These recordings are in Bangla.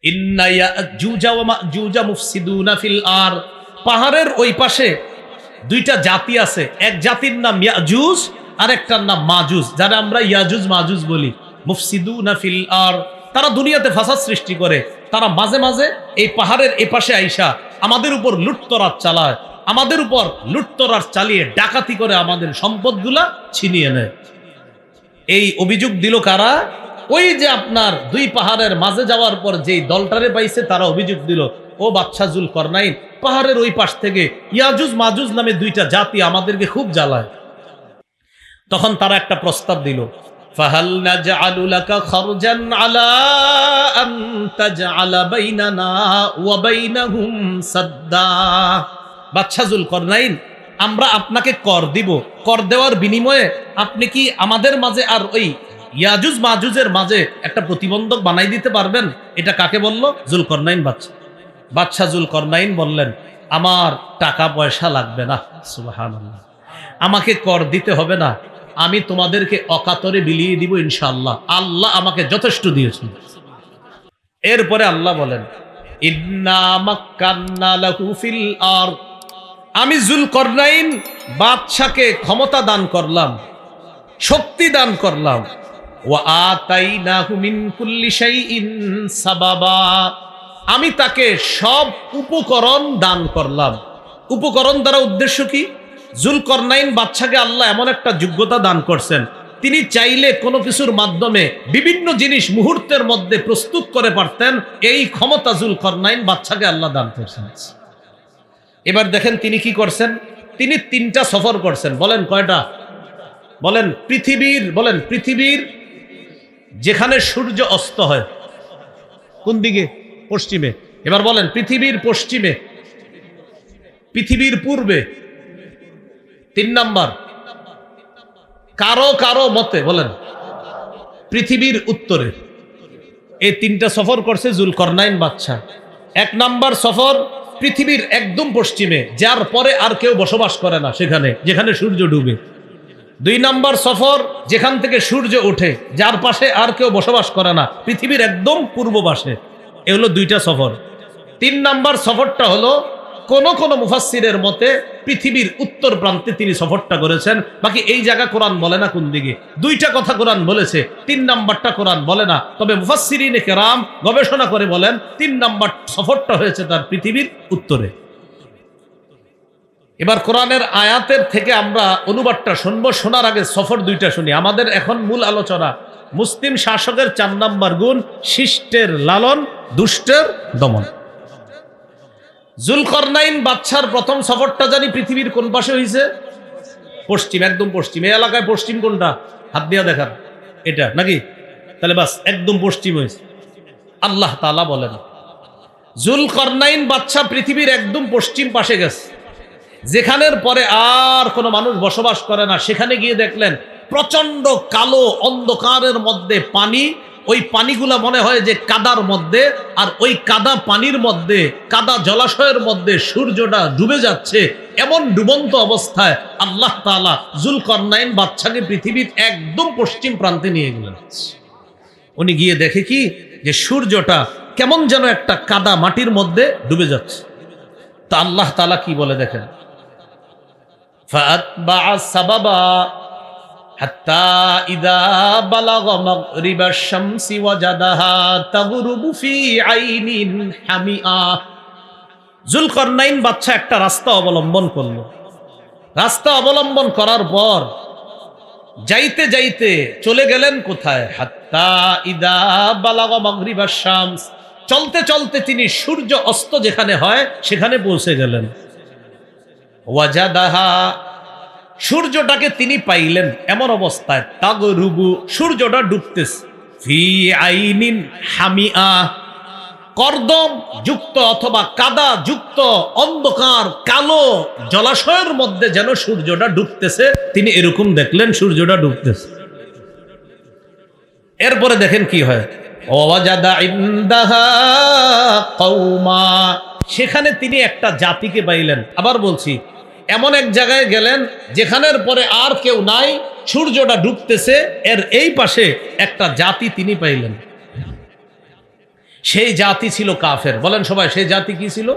ইন্না ইয়াজুজা ওয়া মাজুজা মুফসিদুনা ফিল আর, পাহাড়ের ওই পাশে দুইটা জাতি আছে, এক জাতির নাম ইয়াজুজ আর একটার নাম মাজুজ, যারা আমরা ইয়াজুজ মাজুজ বলি। মুফসিদুনা ফিল আর, তারা দুনিয়াতে ফাসাদ সৃষ্টি করে, তারা মাঝে মাঝে এই পাহাড়ের এপাশে আইসা আমাদের উপর লুটতরাজ চালায়, আমাদের উপর লুটতরাজ চালিয়ে ডাকাতি করে আমাদের সম্পদগুলা ছিনিয়ে নেয়। এই অভিযোগ দিল কারা? ওই যে আপনার দুই পাহাড়ের মাঝে যাওয়ার পর যেই দলটারে পাইছে তারা অভিযোগ দিল, ও বাদশা জুলকরনাইন, পাহাড়ের ওই পাশ থেকে ইয়াজুজ মাজুজ নামে দুইটা জাতি আমাদেরকে খুব জ্বালায়। তখন তারা একটা প্রস্তাব দিল, ফাহাল নাজআলু লাকা খারজান আলা আন তাজআলা বাইনানা ওয়া বাইনাহুম সাদ্দা। বাদশা জুলকরনাইন, আমরা আপনাকে কর দিব, কর দেওয়ার বিনিময়ে আপনি কি আমাদের মাঝে আর ওই ইয়াজুজ মাজুজের মাঝে একটা প্রতিবন্ধক বানাই দিতে পারবেন? এটা কাকে বলল? জুলকরনাইন বাদশা। বাদশা জুলকরনাইন বললেন, আমার টাকা পয়সা লাগবে না, সুবহানাল্লাহ, আমাকে কর দিতে হবে না, আমি তোমাদেরকে অকাতরে বিলিয়ে দিব ইনশাআল্লাহ, আল্লাহ আমাকে যথেষ্ট দিয়েছেন। এরপরে আল্লাহ বলেন, ইন্না মাক্কান্না লাহু ফিল আরদ, আমি জুলকরনাইন বাদশাকে ক্ষমতা দান করলাম, শক্তি দান করলাম, ওয়া আতাইনাহু মিন কুল্লি শাইইন সাবাবা, আমি তাকে সব উপকরণ দান করলাম। উপকরণ দ্বারা উদ্দেশ্য কি? জুলকরনাইন বাদশাকে আল্লাহ এমন একটা যোগ্যতা দান করছেন, তিনি চাইলে কোনো কিছুর মাধ্যমে বিভিন্ন জিনিস মুহূর্তের মধ্যে প্রস্তুত করে পারতেন। এই ক্ষমতা জুলকরনাইন বাদশাকে আল্লাহ দান করছেন। এবার দেখেন তিনি কি করছেন। তিনি 3টা সফর করছেন। বলেন কয়টা? বলেন পৃথিবীর যেখানে সূর্য অস্ত হয় কোন দিকে? পশ্চিমে। এবার বলেন পৃথিবীর পশ্চিমে, পৃথিবীর পূর্বে, 3 নাম্বার কারো মতে বলেন পৃথিবীর উত্তরে। এই 3টা সফর করছে জুলকরনাইন বাদশা। 1 নাম্বার সফর পৃথিবীর একদম পশ্চিমে, যার পরে আর কেউ বসবাস করে না সেখানে, যেখানে সূর্য ডুবে। 2 নাম্বার সফর যেখান থেকে সূর্য ওঠে, যার পাশে আর কেউ বসবাস করে না, পৃথিবীর একদম পূর্ব পাশে। এ হলো 2টা সফর। 3 নাম্বার সফরটা হলো কোন মুফাসসিরের মতে পৃথিবীর উত্তর প্রান্তে তিনি সফরটা করেছেন। বাকি এই জায়গা কোরআন বলে না কোন দিকে। 2টা কথা কোরআন বলেছে, 3 নাম্বারটা কোরআন বলে না। তবে মুফাসসিরিনে কেরাম গবেষণা করে বলেন 3 নাম্বার সফরটা হয়েছে তার পৃথিবীর উত্তরে। এবার কোরআনের আয়াতের থেকে আমরা অনুবাদটা শুনবো, শোনার আগে সফর 2টা শুনি। আমাদের এখন মূল আলোচনা মুসলিম শাসকের 4 নাম্বার গুণ, শিষ্টের লালন, দুষ্টের দমন। জুলকরনাইন বাদশার প্রথম সফরটা জানি পৃথিবীর কোন পাশে হয়েছে? পশ্চিম, একদম পশ্চিম। এই এলাকায় পশ্চিম কোনটা? হাত দিয়া দেখান, এটা নাকি? তাহলে বাস একদম পশ্চিম হয়েছে। আল্লাহ তাআলা বলেন জুলকরনাইন বাদশা পৃথিবীর একদম পশ্চিম পাশে গেছে, যেখানের পরে আর কোনো মানুষ বসবাস করে না। সেখানে গিয়ে দেখলেন প্রচন্ড কালো অন্ধকারের মধ্যে পানি, ওই পানিগুলা মনে হয় যে কাদার মধ্যে, আর ওই কাদা পানির মধ্যে, কাদা জলাশয়ের মধ্যে সূর্যটা ডুবে যাচ্ছে। এমন ডুবন্ত অবস্থায় আল্লাহ তাআলা জুলকরনাইন বাদশাকে পৃথিবীর একদম পশ্চিম প্রান্তে নিয়ে গেলেন। উনি গিয়ে দেখে কি, যে সূর্যটা কেমন যেন একটা কাদা মাটির মধ্যে ডুবে যাচ্ছে। তা আল্লাহ তাআলা কি বলে দেখেন, ফাআতবাআ সাবাবা হাত্তা ইযা বালাগা মাগরিবাশ শামসি ওয়াজাদাহা তাগরুবু ফি আইনিন হামিআ। জুলকরনাইন বাদশা একটা রাস্তা অবলম্বন করলো। রাস্তা অবলম্বন করার পর যাইতে যাইতে চলে গেলেন কোথায়? হাত্তা ইযা বালাগা মাগরিবাশ শামস, চলতে চলতে তিনি সূর্য অস্ত যেখানে হয় সেখানে পৌঁছে গেলেন। ওয়াজাদাহা, সূর্যটাকে তিনি পাইলেন এমন অবস্থায়, তাগরুবু, সূর্যটা ডুবতেছে, ফি আইনিন হামিআ, কর্দম যুক্ত অথবা কাদা যুক্ত অন্ধকার কালো জলাশয়ের মধ্যে যেন সূর্যটা ডুবতেছে। তিনি এরকম দেখলেন সূর্যটা ডুবতেছে। এরপরে দেখেন কি হয়, ওয়াজাদা ইনদাহা কওমা, সেখানে তিনি একটা জাতিকে পাইলেন। আবার বলছি, এমন এক জায়গায় গেলেন যেখানের পরে আর কেউ নাই, সূর্যটা ডুবতেছে, এর এই পাশে একটা জাতি তিনি পাইলেন। সেই জাতি ছিল কাফের। বলেন সবাই, সেই জাতি কি ছিল?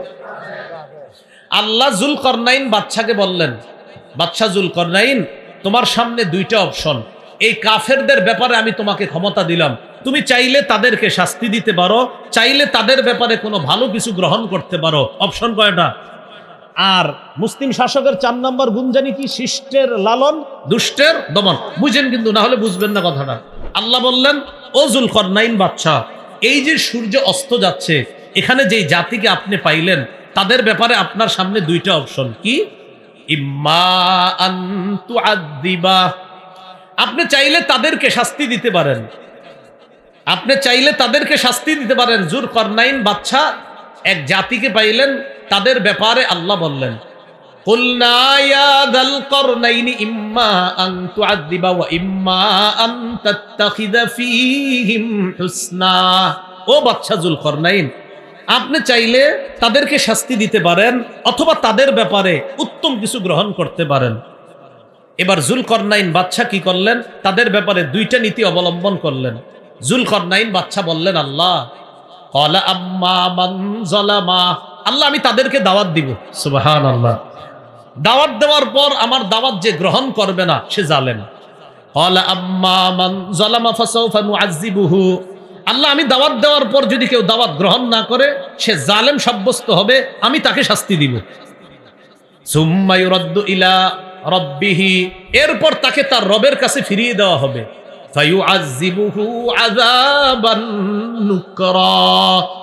আল্লাহ যুলকরনাইন বাদশাকে বললেন, বাদশা যুলকরনাইন, তোমার সামনে দুইটা অপশন। এই কাফেরদের ব্যাপারে আমি তোমাকে ক্ষমতা দিলাম, তুমি চাইলে তাদেরকে শাস্তি দিতে পারো, চাইলে তাদের ব্যাপারে কোনো ভালো কিছু গ্রহণ করতে পারো। অপশন কয়টা? আর মুসলিম শাসকের 4 নম্বর গুণ জানি কি? শিষ্টের লালন, দুষ্টের দমন। বুঝেন কিন্তু, না হলে বুঝবেন না কথাটা। আল্লাহ বললেন, ও যুলকরনাইন বাদশা, এই যে সূর্য অস্ত যাচ্ছে, এখানে যেই জাতিকে আপনি পাইলেন, তাদের ব্যাপারে আপনার সামনে দুইটা অপশন। কি? ইম্মা আন তুআদ্দিবা, আপনি চাইলে তাদেরকে শাস্তি দিতে পারেন, আপনি চাইলে তাদেরকে শাস্তি দিতে পারেন। যুলকরনাইন বাদশা এক জাতিকে পাইলেন, তাদের ব্যাপারে আল্লাহ বললেন, কুলনা ইয়া যাল করনাইনি ইম্মা আন তুআদ্দিবা ওয়া ইম্মা আন তাত্তাখিযা ফীহিম হুসনা। ও বাদশা যুলকরনাইন, আপনি চাইলে তাদেরকে শাস্তি দিতে পারেন, অথবা তাদের ব্যাপারে উত্তম কিছু গ্রহণ করতে পারেন। এবার যুলকরনাইন বাদশা কি করলেন? তাদের ব্যাপারে দুইটা নীতি অবলম্বন করলেন। যুলকরনাইন বাদশা বললেন, আল্লাহ ক্বালা আম্মা মান যালামা, আল্লাহ আমি তাদেরকে দাওয়াত দিব। সুবহানাল্লাহ। দাওয়াত দেওয়ার পর আমার দাওয়াত যে গ্রহণ করবে না সে জালেম। ক্বালা আম্মা মান যালামা ফাসাউফা নুআযিবুহু, আল্লাহ আমি দাওয়াত দেওয়ার পর যদি কেউ দাওয়াত গ্রহণ না করে সে জালেম সাব্যস্ত হবে, আমি তাকে শাস্তি দিব। সুম্মা ইউরাদ্দু ইলা রাব্বিহি, এরপর তাকে তার রবের কাছে ফিরিয়ে দেওয়া হবে। ফায়ুআযিবুহু আযাবান নুকরা,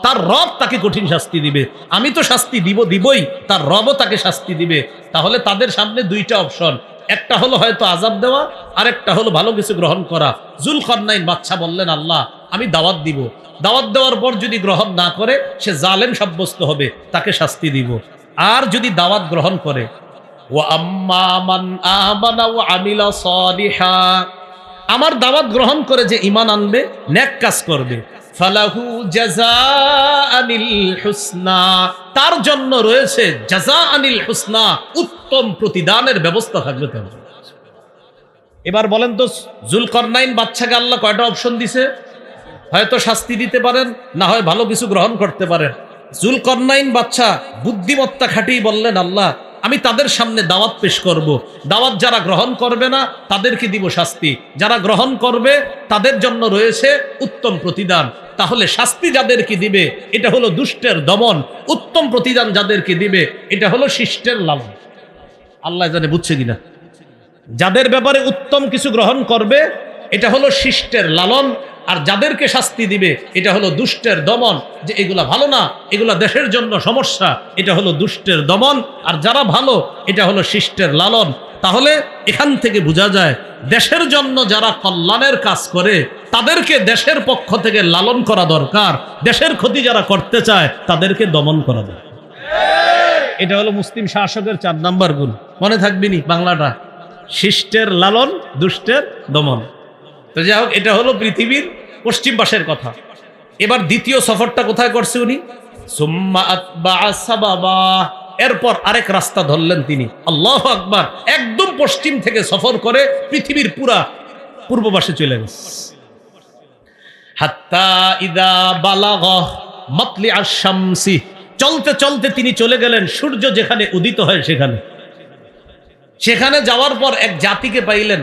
তার রব তাকে কঠিন শাস্তি দিবে। আমি তো শাস্তি দিবই, তার রবও তাকে শাস্তি দিবে। তাহলে তাদের সামনে দুইটা অপশন, একটা হলো হয়তো আযাব দেওয়া, আর একটা হলো ভালো কিছু গ্রহণ করা। যুলকরনাইন বাদশা বললেন, আল্লাহ আমি দাওয়াত দিব, দাওয়াত দেওয়ার পর যদি গ্রহণ না করে সে জালেম সাব্যস্ত হবে, তাকে শাস্তি দিব। আর যদি দাওয়াত গ্রহণ করে, ওয়া আম্মা মান আমানা ওয়া আমিলা সালিহা, আমার দাওয়াত গ্রহণ করে যে ঈমান আনবে, নেক কাজ করবে, ফালাহু জাযাআনিল হুসনা, তার জন্য রয়েছে জাযাআনিল হুসনা, উত্তম প্রতিদানের ব্যবস্থা থাকবে তার জন্য। এবার বলেন তো, যুলকরনাইন বাদশাকে আল্লাহ কয়টা অপশন দিছে? হয়তো শাস্তি দিতে পারেন, না হয় ভালো কিছু গ্রহণ করতে পারেন। যুলকরনাইন বাদশা বুদ্ধিমত্তা খাটিয়ে বললেন, আল্লাহ আমি তাদের সামনে দাওয়াত পেশ করব, দাওয়াত যারা গ্রহণ করবে না তাদেরকে দিব শাস্তি, যারা গ্রহণ করবে তাদের জন্য রয়েছে উত্তম প্রতিদান। তাহলে শাস্তি যাদেরকে দিবে এটা হলো দুষ্টের দমন, উত্তম প্রতিদান যাদেরকে দিবে এটা হলো শিষ্টের লালন। আল্লাহ জানে বুঝছে কিনা? যাদের ব্যাপারে উত্তম কিছু গ্রহণ করবে এটা হলো শিষ্টের লালন, আর যাদেরকে শাস্তি দিবে এটা হলো দুষ্টের দমন। যে এগুলা ভালো না, এগুলা দেশের জন্য সমস্যা, এটা হলো দুষ্টের দমন। আর যারা ভালো এটা হলো শিষ্টের লালন। তাহলে এখান থেকে বোঝা যায়, দেশের জন্য যারা কল্যাণের কাজ করে তাদেরকে দেশের পক্ষ থেকে লালন করা দরকার, দেশের ক্ষতি যারা করতে চায় তাদেরকে দমন করা দরকার। এটা হলো মুসলিম শাসকের 4 নাম্বার গুণ। মনে থাকবেনি বাংলাটা, শিষ্টের লালন, দুষ্টের দমন। তো যাই হোক, এটা হলো পৃথিবীর পশ্চিম পাশের কথা। এবার দ্বিতীয় সফরটা কোথায় করছে উনি? সুম্মা আতবাআ সাবাবা, এরপর আরেক রাস্তা ধরলেন তিনি। আল্লাহু আকবার। একদম পশ্চিম থেকে সফর করে পৃথিবীর পুরা পূর্ব পাশে চলে গেছে। হাত্তা ইদা বালাগা মাতলিআশ শামসি, চলতে চলতে তিনি চলে গেলেন সূর্য যেখানে উদিত হয় সেখানে। সেখানে যাওয়ার পর এক জাতিকে পাইলেন,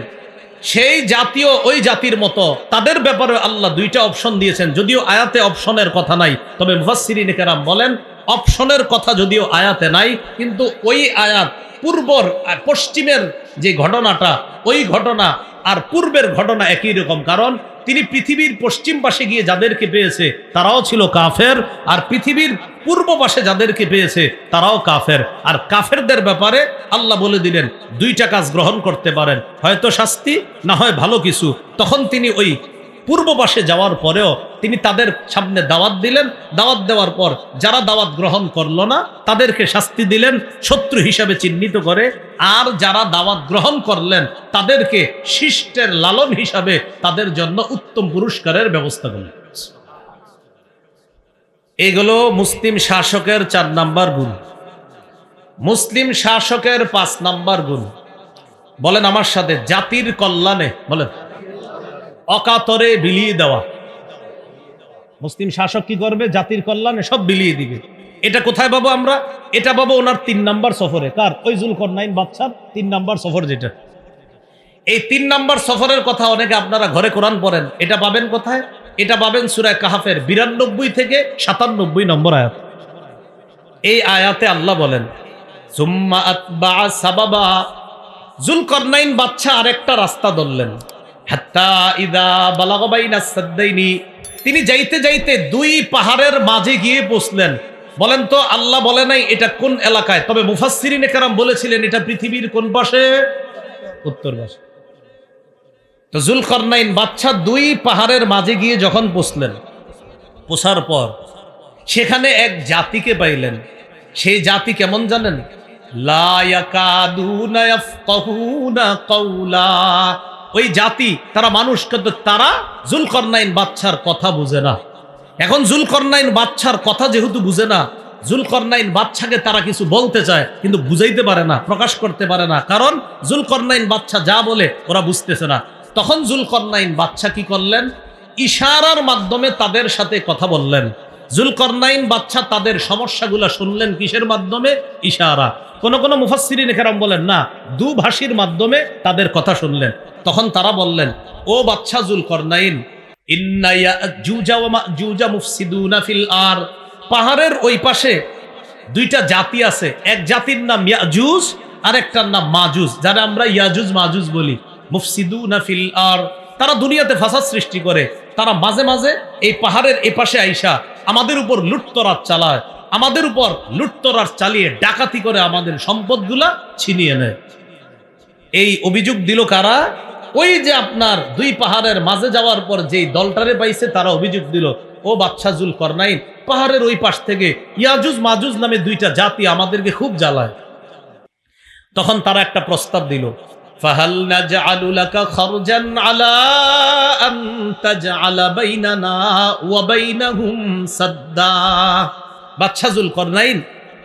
সেই জাতীয় ওই জাতির মতো, তাদের ব্যাপারে আল্লাহ দুইটা অপশন দিয়েছেন। যদিও আয়াতে অপশনের কথা নাই, তবে মুফাসসিরিন কেরাম বলেন অপশনের কথা যদিও আয়াতে নাই, কিন্তু ওই আয়াত পূর্বর পশ্চিমের যে ঘটনাটা, ওই ঘটনা আর পূর্বের ঘটনা একই রকম। কারণ তিনি পৃথিবীর পশ্চিম পাশে গিয়ে যাদেরকে পেয়েছে তারাও ছিল কাফের, আর পৃথিবীর পূর্ব পাশে যাদেরকে পেয়েছে তারাও কাফের। আর কাফেরদের ব্যাপারে আল্লাহ বলে দিলেন দুইটা কাজ গ্রহণ করতে পারেন, হয়তো শাস্তি, না হয় ভালো কিছু। তখন তিনি ওই পূর্ব পাশে যাওয়ার পরেও তিনি তাদের সামনে দাওয়াত দিলেন। দাওয়াত দেওয়ার পর যারা দাওয়াত গ্রহণ করলো না তাদেরকে শাস্তি দিলেন, শত্রু হিসাবে চিহ্নিত করে। আর যারা দাওয়াত গ্রহণ করলেন তাদেরকে শিষ্টের লালন হিসাবে তাদের জন্য উত্তম পুরস্কারের ব্যবস্থা করলেন। এগুলো মুসলিম শাসকের 4 নাম্বার গুণ। মুসলিম শাসকের 5 নাম্বার গুণ, বলেন আমার সাথে, জাতির কল্যাণে, বলেন অকাতরে বিলিয়ে দেওয়া। মুসলিম শাসক কি করবে? জাতির কল্যাণে সব বিলিয়ে দিবে। এটা কোথায় পাবো আমরা? এটা পাবো ওনার 3 নাম্বার সফরে। কার? ওই জুলকরনাইন বাদশার 3 নাম্বার সফর। যেটা এই 3 নাম্বার সফরের কথা অনেকে আপনারা ঘরে কোরআন পড়েন, এটা পাবেন কোথায়? এটা পাবেন সূরা কাহাফের 92 থেকে 97 নম্বর আয়াত। এই আয়াতে আল্লাহ বলেন, সুম্মা আতবাআ সাবাবা, জুলকরনাইন বাদশা আরেকটা রাস্তা ধরলেন। হাত্তা ইযা বালাগা বাইনাস সাদ্দাইনি, তিনি যাইতে যাইতে 2 পাহাড়ের মাঝে গিয়ে পৌঁছলেন। বলেন তো আল্লাহ বলে নাই এটা কোন এলাকায়, তবে মুফাসসিরিনে কেরাম বলেছিলেন এটা পৃথিবীর কোন পাশে? উত্তর পাশে। তো জুলকরনাইন বাদশা 2 পাহাড়ের মাঝে গিয়ে যখন পৌঁছলেন, পৌঁছার পর সেখানে এক জাতিকে পাইলেন। সেই জাতি কেমন জানেন? লা ইয়াকাদুনা ইয়াফকাহুনা কাওলা। ওই জাতি, তারা মানুষ কিন্তু তারা জুলকরনাইন বাদশার কথা বুঝে না। এখন জুলকরনাইন বাদশার কথা যেহেতু বুঝে না, জুলকরনাইন বাদশাকে তারা কিছু বলতে চায় কিন্তু বুঝাইতে পারে না, প্রকাশ করতে পারে না, কারণ জুলকরনাইন বাদশা যা বলে ওরা বুঝতেছে না। তখন জুলকরনাইন বাদশা কি করলেন? ইশারার মাধ্যমে তাদের সাথে কথা বললেন। জুলকরনাইন বাদশা তাদের সমস্যাগুলো শুনলেন কিসের মাধ্যমে? ইশারা। কোন কোন মুফাসসিরিন কেরাম বলেন না, দুভাষীর মাধ্যমে তাদের কথা শুনলেন। তখন তারা বললেন, ও বাদশা জুলকরনাইন, ইন্না ইয়াজুজা ওয়া মাজুজা মুফসিদুনা ফিল আর, পাহাড়ের ওই পাশে 2টা জাতি আছে। এক জাতির নাম ইয়াজুজ আর একটার নাম মাজুজ, যারা আমরা ইয়াজুজ মাজুজ বলি। মুফসিদুনা ফিল আর, তারা দুনিয়াতে ফাসাদ সৃষ্টি করে। তারা মাঝে মাঝে এই পাহাড়ের এই পাশে আইসা আমাদের উপর লুটতরাজ চালায়, আমাদের উপর লুটতরাজ চালিয়ে ডাকাতি করে আমাদের সম্পদগুলা ছিনিয়ে নেয়। এই অভিযোগ দিল কারা? ওই যে আপনার 2 পাহাড়ের মাঝে যাওয়ার পর যেই দলটারে পাইছে তারা অভিযোগ দিল, ও বাদশা জুলকরনাইন, পাহাড়ের ওই পাশ থেকে ইয়াজুজ মাজুজ নামে 2টা জাতি আমাদেরকে খুব জ্বালায়। তখন তারা একটা প্রস্তাব দিল, ফাহাল নাজআলু লাকা খারজান আলা আন তাজআলা বাইনানা ওয়া বাইনাহুম সাদ্দা। বাদশা জুলকরনাইন,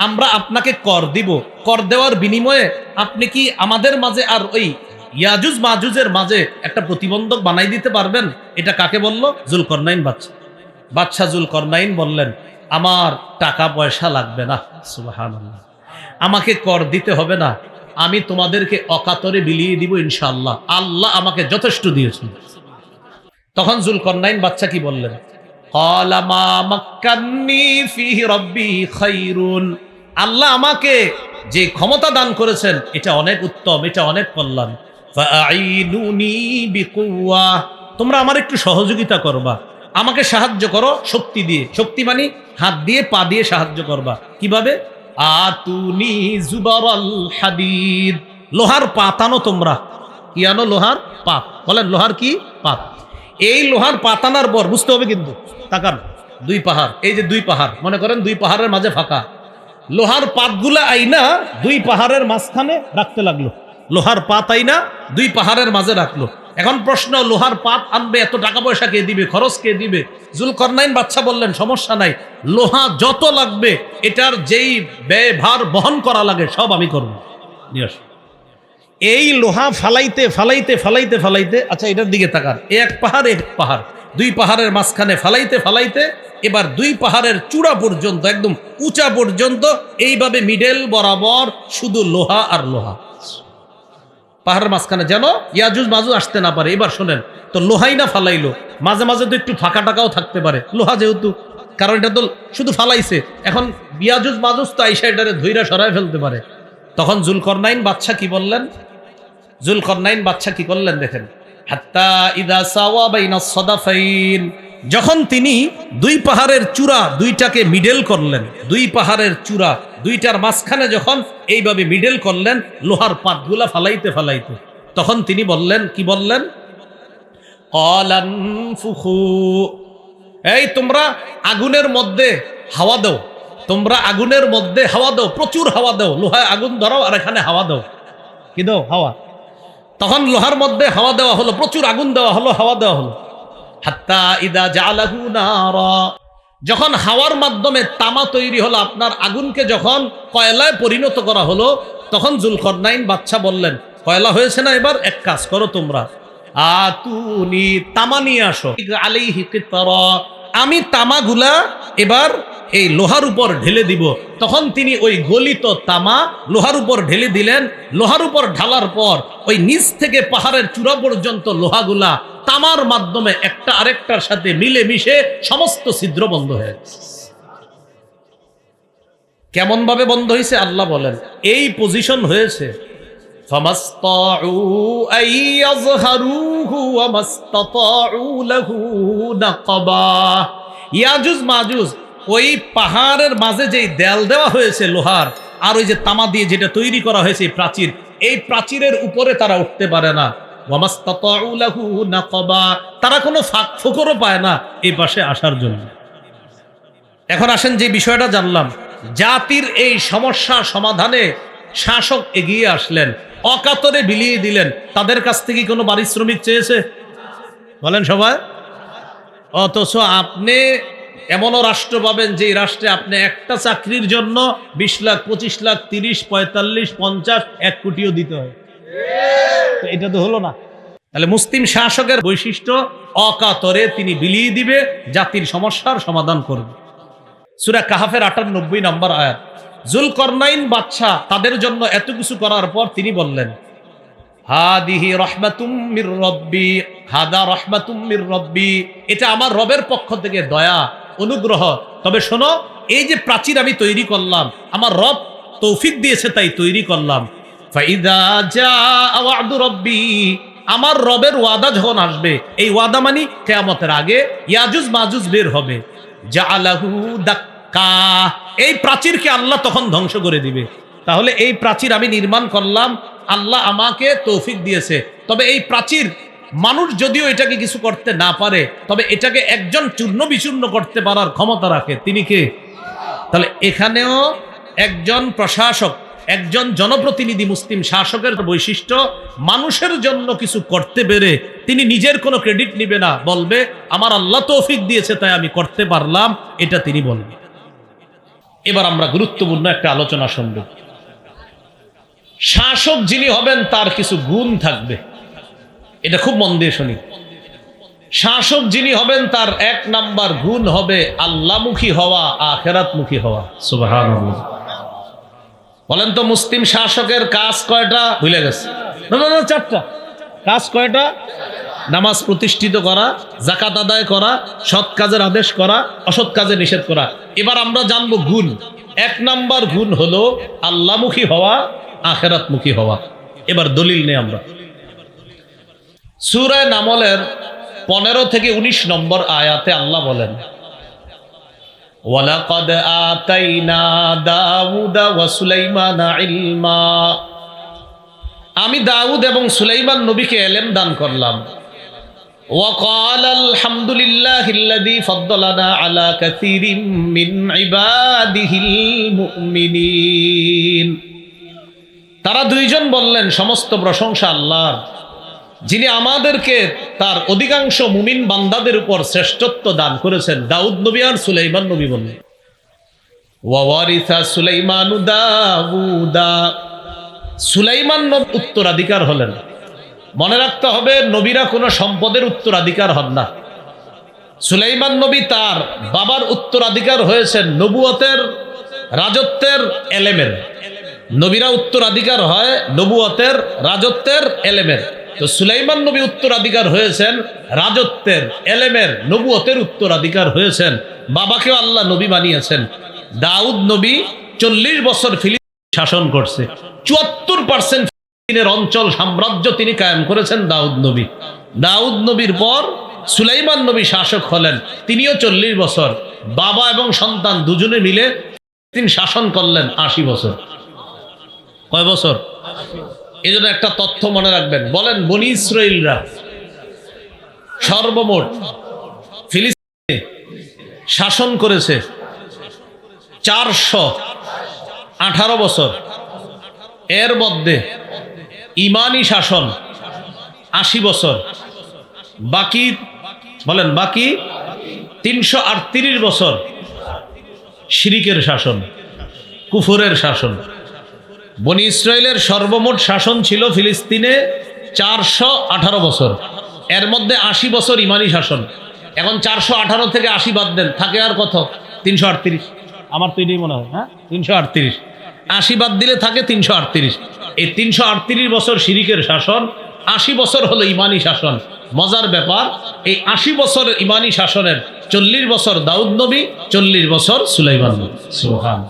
আমরা আপনাকে কর দিব, কর দেওয়ার বিনিময়ে আপনি কি আমাদের মাঝে আর ওই ইয়াজুজ মাজুজের মাঝে একটা প্রতিবন্ধক বানাই দিতে পারবেন? এটা কাকে বলল? জুলকরনাইন বাদশা। বাদশা জুলকরনাইন বললেন, আমার টাকা পয়সা লাগবে না, সুবহানাল্লাহ, আমাকে কর দিতে হবে না, আমি তোমাদেরকে অকাতরে বিলিয়ে দিব ইনশাআল্লাহ, আল্লাহ আমাকে যথেষ্ট দিয়েছেন। তখন জুলকরনাইন বাদশা কি বললেন? ক্বালা মা মাক্কান্নী ফীহি রাব্বী খায়রুন, আল্লাহ আমাকে যে ক্ষমতা দান করেছেন এটা অনেক উত্তম, এটা অনেক কল্যাণ। ফাআইনুনি বিকুওয়া, তোমরা আমার একটু সহযোগিতা করবা, আমাকে সাহায্য করো শক্তি দিয়ে। শক্তি মানে হাত দিয়ে পা দিয়ে সাহায্য করবা। কিভাবে? আতুনি জুবারাল হাদিদ, লোহার পাত আনো তোমরা। কি আনো? লোহার পাত। বলেন লোহার কি? পাত। এই লোহার পাত আনার পর বুঝতে হবে কিন্তু, তাকান 2 পাহাড়, এই যে 2 পাহাড়, মনে করেন 2 পাহাড়ের মাঝে ফাঁকা, লোহার পাতগুলা আইনা 2 পাহাড়ের মাঝখানে রাখতে লাগলো। লোহার পাত আইনা 2 পাহাড়ের মাঝে রাখলো। এখন প্রশ্ন, লোহার পাত আনবে, এত টাকা পয়সা কে দিবে? খরচ কে দিবে? জুলকরনাইন বাদশা বললেন, সমস্যা নাই, লোহা যত লাগবে এটার যেই ব্যয়ভার বহন করা লাগে সব আমি করবো, নিয়ে আস। এই লোহা ফালাইতে ফালাইতে ফালাইতে ফালাইতে, আচ্ছা এটার দিকে তাকান, এক পাহাড় এক পাহাড়, 2 পাহাড়ের মাঝখানে ফালাইতে ফালাইতে এবার 2 পাহাড়ের চূড়া পর্যন্ত, একদম উঁচা পর্যন্ত এইভাবে মিডল বরাবর শুধু লোহা আর লোহা, পাহাড়ের মাঝখানে যেন ইয়াজুজ মাজুজ আসতে না পারে। এবার শোনেন তো, লোহাই না ফালাইলো, মাঝে মাঝে তো একটু ফাঁকা টাকাও থাকতে পারে লোহা যেহেতু, কারণ এটা তো শুধু ফালাইছে, এখন ইয়াজুজ মাজুজ তো আইসা এটারে ধইরা সরায় ফেলতে পারে। তখন জুলকরনাইন বাদশা কি বললেন? জুলকরনাইন বাদশা কি করলেন দেখেন, হাত্তা ইদা সাওয়া বাইনাস সাদাফাইন, যখন তিনি 2 পাহাড়ের চূড়া 2টাকে মিডল করলেন, 2 পাহাড়ের চূড়া 2টার মাঝখানে যখন এইভাবে মিডল করলেন লোহার পাতগুলা ফালাইতে ফালাইতে, তখন তিনি বললেন, কি বললেন? ক্বালানফুখু, এই তোমরা আগুনের মধ্যে হাওয়া দাও, তোমরা আগুনের মধ্যে হাওয়া দাও, প্রচুর হাওয়া দাও, লোহায় আগুন ধরাও আর এখানে হাওয়া দাও। কি দাও? হাওয়া। তখন লোহার মধ্যে হাওয়া দেওয়া হলো, প্রচুর আগুন দেওয়া হলো, হাওয়া দেওয়া হলো। হাত্তা ইদা জালাহু নারা, যখন হাওয়ার মাধ্যমে তামা তৈরি হলো, আপনার আগুনকে যখন কয়লায় পরিণত করা হলো, তখন জুলকরনাইন বাদশা বললেন, কয়লা হয়েছে না, এবার এক কাজ করো তোমরা, আতুনি, তামা নিয়ে আসো, আলাইহি কিতরা, আমি তামাগুলা এবার এই লোহার উপর ঢেলে দিব। তখন তিনি ওই গলিত তামা লোহার উপর ঢেলে দিলেন। লোহার উপর ঢালার পর ওই নিচ থেকে পাহাড়ের চূড়া পর্যন্ত লোহাগুলা তামার মাধ্যমে একটা আরেকটার সাথে মিলে মিশে সমস্ত ছিদ্র বন্ধ হয়ে গেছে। কেমন ভাবে বন্ধ হয়েছে আল্লাহ বলেন, এই পজিশন হয়েছে ইয়াজুজ মাজুজ ওই পাহাড়ের মাঝে যেই দেয়াল দেওয়া হয়েছে লোহার, আর ওই যে তামা দিয়ে যেটা তৈরি করা হয়েছে প্রাচীর, এই প্রাচীরের উপরে তারা উঠতে পারে না। তারা কোনো ফাঁক ফোকরও পায় না এই পাশে আসার জন্য। এখন আসেন যে বিষয়টা জানলাম, জাতির এই সমস্যা সমাধানে শাসক এগিয়ে আসলেন, অকাতরে বিলিয়ে দিলেন। তাদের কাছ থেকে কোনো পারিশ্রমিক চেয়েছে? বলেন সবাই। অথচ আপনি এমনও রাষ্ট্র পাবেন যে রাষ্ট্রে আপনি একটা চাকরির জন্য 20 লাখ 25 লাখ 30 45 50 1 কোটিও দিতে হয়। এটা তো হলো না। তাহলে মুসলিম শাসকের বৈশিষ্ট্য, অকাতরে তিনি বিলিয়ে দিবে, জাতির সমস্যার সমাধান করবে। সূরা কাহাফের 98 নম্বর আয়াত। জুলকরনাইন বাদশা তাদের জন্য এত কিছু করার পর তিনি বললেন, হাদিহি রাহমাতুম মির রাব্বি, হাদা রাহমাতুম মির রাব্বি, এটা আমার রবের পক্ষ থেকে দয়া অনুগ্রহ। তবে শোনো, এই যে প্রাচীর আমি তৈরি করলাম, আমার রব তৌফিক দিয়েছে তাই তৈরি করলাম। ফাইদা জাআ ওয়াদু রাব্বি, আমার রবের ওয়াদা যখন আসবে, এই ওয়াদা মানে কিয়ামতের আগে ইয়াজুজ মাজুজ বের হবে, জাআলাহু দাক্কা, এই প্রাচীরকে আল্লাহ তখন ধ্বংস করে দিবে। তাহলে এই প্রাচীর আমি নির্মাণ করলাম, আল্লাহ আমাকে তৌফিক দিয়েছে। তবে এই প্রাচীর মানুষ যদিও এটাকে কিছু করতে না পারে, তবে এটাকে একজন চূর্ণ বিচূর্ণ করতে পারার ক্ষমতা রাখে। তিনি কে? তাহলে এখানেও একজন প্রশাসক, একজন জনপ্রতিনিধি, মুসলিম শাসকের বৈশিষ্ট্য, মানুষের জন্য কিছু করতে পেরে তিনি নিজের কোনো ক্রেডিট নিবে না, বলবে আমার আল্লাহ তৌফিক দিয়েছে তাই আমি করতে পারলাম, এটা তিনি বলবেন। এবার আমরা গুরুত্বপূর্ণ একটা আলোচনা শুনব। শাসক যিনি হবেন তার কিছু গুণ থাকবে, এটা খুব মন দিয়ে শুনি। শাসক যিনি হবেন তার 1 নাম্বার গুণ হবে আল্লাহমুখী হওয়া, আখিরাতমুখী হওয়া। সুবহানাল্লাহ। বলেন তো মুসলিম শাসকের কাজ কয়টা? ভুলে গেছে? না, 4টা। কাজ কয়টা? নামাজ প্রতিষ্ঠিত করা, যাকাত আদায় করা, সৎ কাজের আদেশ করা, অসৎ কাজে নিষেধ করা। এবার আমরা জানবো গুণ। 1 নাম্বার গুণ হলো আল্লাহমুখী হওয়া, আখিরাতমুখী হওয়া। এবার দলিল নেই আমরা। সূরা নামলের 15 থেকে 19 নম্বর আয়াতে আল্লাহ বলেন, ওয়ালাকাদ আতাইনা দাউদা ওয়া সুলাইমানা ইলমা, আমি দাউদ এবং সুলাইমান নবীকে ইলম দান করলাম। ওয়া ক্বালা আলহামদুলিল্লাহিল্লাযী ফাদ্দালানা আলা কাসীরিম মিন ইবাদিহিল মুমিনিন। তারা দুইজন বললেন সমস্ত প্রশংসা আল্লাহর, যিনি আমাদেরকে তার অধিকাংশ মুমিন বান্দাদের উপর শ্রেষ্ঠত্ব দান করেছেন। দাউদ নবী আর সুলাইমান নবী বললেন, ওয়া ওয়ারিসা সুলাইমানু দাউদা, সুলাইমান নবী উত্তরাধিকার হলেন। মনে রাখতে হবে, নবীরা কোনো সম্পদের উত্তরাধিকার হন না। সুলাইমান নবী তার বাবার উত্তরাধিকার হয়েছেন নবুয়তের, রাজত্বের, এলেমের। নবীরা উত্তরাধিকার হয় নবুয়তের, রাজত্বের, এলেমের। তো সুলাইমান নবী উত্তরাধিকার হয়েছেন রাজত্বের, এলেমের, নবুয়তের উত্তরাধিকার হয়েছেন। বাবাকেও আল্লাহ নবী বানিয়েছেন। দাউদ নবী 40 বছর ফিলিস্তিন শাসন করছে। 74% ফিলিস্তিনের অঞ্চল সাম্রাজ্য তিনি কায়েম করেছেন দাউদ নবী। দাউদ নবীর পর সুলাইমান নবী শাসক হলেন, তিনিও 40 বছর। বাবা এবং সন্তান দুজনে মিলে তিনি শাসন করলেন 80 বছর। কয় বছর? এই জন্য একটা তথ্য মনে রাখবেন। বলেন, বনি ইসরাইলরা সর্বমোট ফিলিস্তিনে শাসন করেছে 418 বছর। এর মধ্যে ইমানি শাসন 80 বছর। বাকি বলেন, বাকি 338 বছর শিরিকের শাসন, কুফরের শাসন। বনি ইসরায়েলের সর্বমোট শাসন ছিল ফিলিস্তিনে 418 বছর। এর মধ্যে 80 বছর ইমানি শাসন, এখন 418 থেকে 80 বাদ দেন, থাকে আর কত? 338। আমার তো এটাই মনে হয়, হ্যাঁ 338। 80 বাদ দিলে থাকে 338। এই 338 বছর শিরিকের শাসন, 80 বছর হলো ইমানি শাসন। মজার ব্যাপার, এই 80 বছরের ইমানি শাসনের 40 বছর দাউদ নবী, 40 বছর সুলাইমান নবী। সুবহান।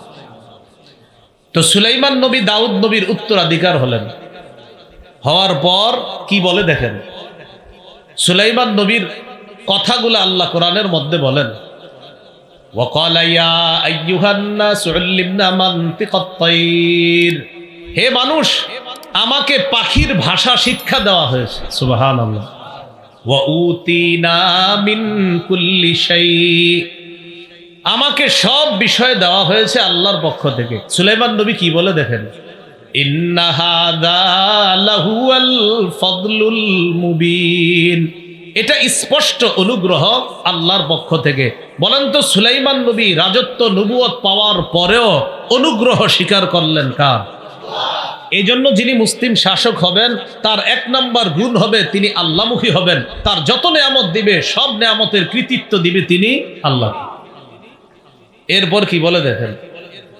তো সুলাইমান নবী দাউদ নবীর উত্তরাধিকার হলেন। হওয়ার পর কি বলে দেখেন, সুলাইমান নবীর কথাগুলো আল্লাহ কোরআনের মধ্যে বলেন, ওয়াকালা ইয়া আইয়ুহান নাস উল্লিমনা মানতিকাত তাইর, হে মানুষ, আমাকে পাখির ভাষা শিক্ষা দেওয়া হয়েছে। সুবহানাল্লাহ। ওয়া উতিনা মিন কুল্লি শাই, আমাকে সব বিষয় দেওয়া হয়েছে আল্লাহর পক্ষ থেকে। সুলাইমান নবী কি বলে দেখেন, ইন্না হাযা লাহুয়াল ফাদলুল মুবিন, এটা স্পষ্ট অনুগ্রহ আল্লাহর পক্ষ থেকে। বলেন তো সুলাইমান নবী রাজত্ব নবুয়ত পাওয়ার পরেও অনুগ্রহ স্বীকার করলেন কার? এই জন্য যিনি মুসলিম শাসক হবেন তার 1 নম্বর গুণ হবে তিনি আল্লাহমুখী হবেন। তার যত নেয়ামত দিবে সব নেয়ামতের কৃতিত্ব দিবে তিনি আল্লাহ। এরপর কি বলে দেখেন,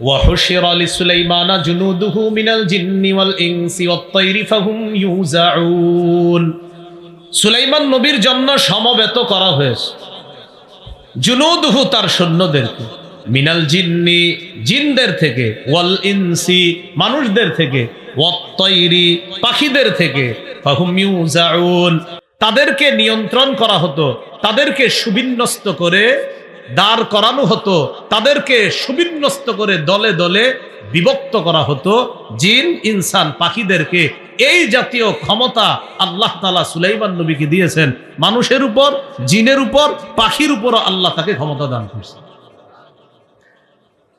ওয়াহুশিরা লিসুলাইমানা জুনুদুহু মিনাল জিন্নি ওয়াল ইনসি ওয়াত তাইরি ফাহুম ইউজাউন, সুলাইমান নবীর জন্য সমবেত করা হয়েছে জুনুদুহু তার সৈন্যদেরকে, মিনাল জিন্নি জিনদের থেকে, ওয়াল ইনসি মানুষদের থেকে, ওয়াত তাইরি পাখিদের থেকে, ফাহুম ইউজাউন তাদেরকে নিয়ন্ত্রণ করা হতো, তাদেরকে সুবিন্যস্ত করে দাঁড় করানো হতো, তাদেরকে সুবিন্যস্ত করে দলে দলে বিভক্ত করা হতো, জিন ইনসান পাখিদেরকে। এই জাতীয় ক্ষমতা আল্লাহ তাআলা সুলাইমান নবীকে দিয়েছেন। মানুষের উপর, জিনের উপর, পাখির উপরও আল্লাহ তাকে ক্ষমতা দান করেছেন।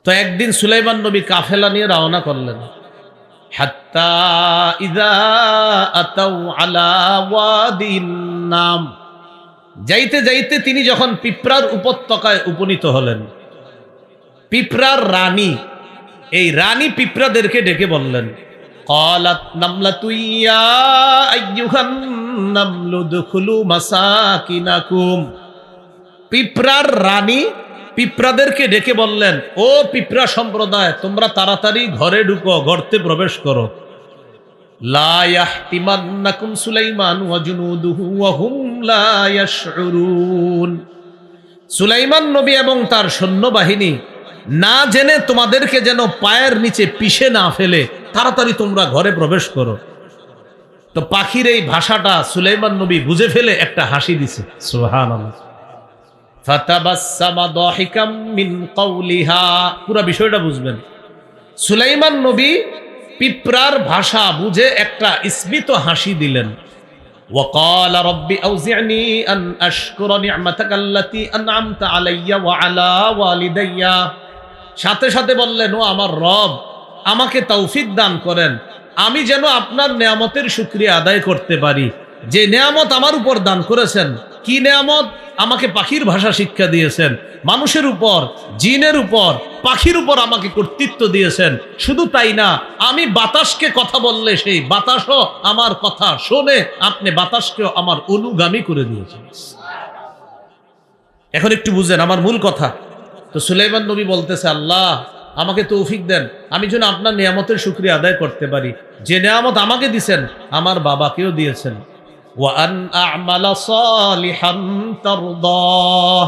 তো একদিন সুলাইমান নবী কাফেলা নিয়ে রওনা করলেন। হাত্তা ইযা আতাউ আলা ওয়াদিন নাম, যাইতে যাইতে তিনি যখন পিঁপড়ার উপত্যকায় উপনীত হলেন, পিঁপড়ার রানী, এই রানী পিঁপড়াদেরকে ডেকে বললেন, ক্বালাত নামলাতু ইয়া আইয়ুহান নামলু দুখুলু মাসাকিনাকুম, পিঁপড়ার রানী পিঁপড়াদেরকে ডেকে বললেন, ও পিঁপড়া সম্প্রদায়, তোমরা তাড়াতাড়ি ঘরে ঢুকো, গর্তে প্রবেশ করো। লা ইয়াহতিমান্নাকুম সুলাইমান ওয়া জুনুদুহু ওয়া হুম লা ইয়াশউরুন, সুলাইমান নবী এবং তার সৈন্যবাহিনী না জেনে তোমাদেরকে যেন পায়ের নিচে পিষে না ফেলে, তাড়াতাড়ি তোমরা ঘরে প্রবেশ করো। তো পাখির এই ভাষাটা সুলাইমান নবী বুঝে ফেলে একটা হাসি দিছে। সুবহানাল্লাহ। ফাতাবাসসামা দাহিকাম মিন কাওলিহা, পুরো বিষয়টা বুঝবেন। সুলাইমান নবী পিঁপড়ার ভাষা বুঝে একটা স্মিত হাসি দিলেন। ওয়াকালা রব্বি আউজি'নি আন আশকুরা নি'মাতাকা আল্লাতী আন'আমতা আলাইয়া ওয়া আলা ওয়ালিদাইয়া, সাথে সাথে বললেন, ও আমার রব, আমাকে তৌফিক দান করেন, আমি যেন আপনার নেয়ামতের শুকরিয়া আদায় করতে পারি। যে নেয়ামত আমার উপর দান করেছেন, কি নেয়ামত? আমাকে পাখির ভাষা শিক্ষা দিয়েছেন, মানুষের উপর, জিনের উপর, পাখির উপর আমাকে কর্তৃত্ব দিয়েছেন। শুধু তাই না, আমি বাতাসকে কথা বললে সেই বাতাসও আমার কথা শোনে, আপনি বাতাসকেও আমার অনুগামী করে দিয়েছেন। এখন একটু বুঝেন আমার মূল কথা। তো সুলাইমান নবী বলতেছে, আল্লাহ আমাকে তৌফিক দেন, আমি যেন আপনার নিয়ামতের শুকরিয়া আদায় করতে পারি। যে নিয়ামত আমাকে দিয়েছেন আমার বাবাকেও দিয়েছেন। ওয়া আন আ'মালা সালিহান তারদাহ,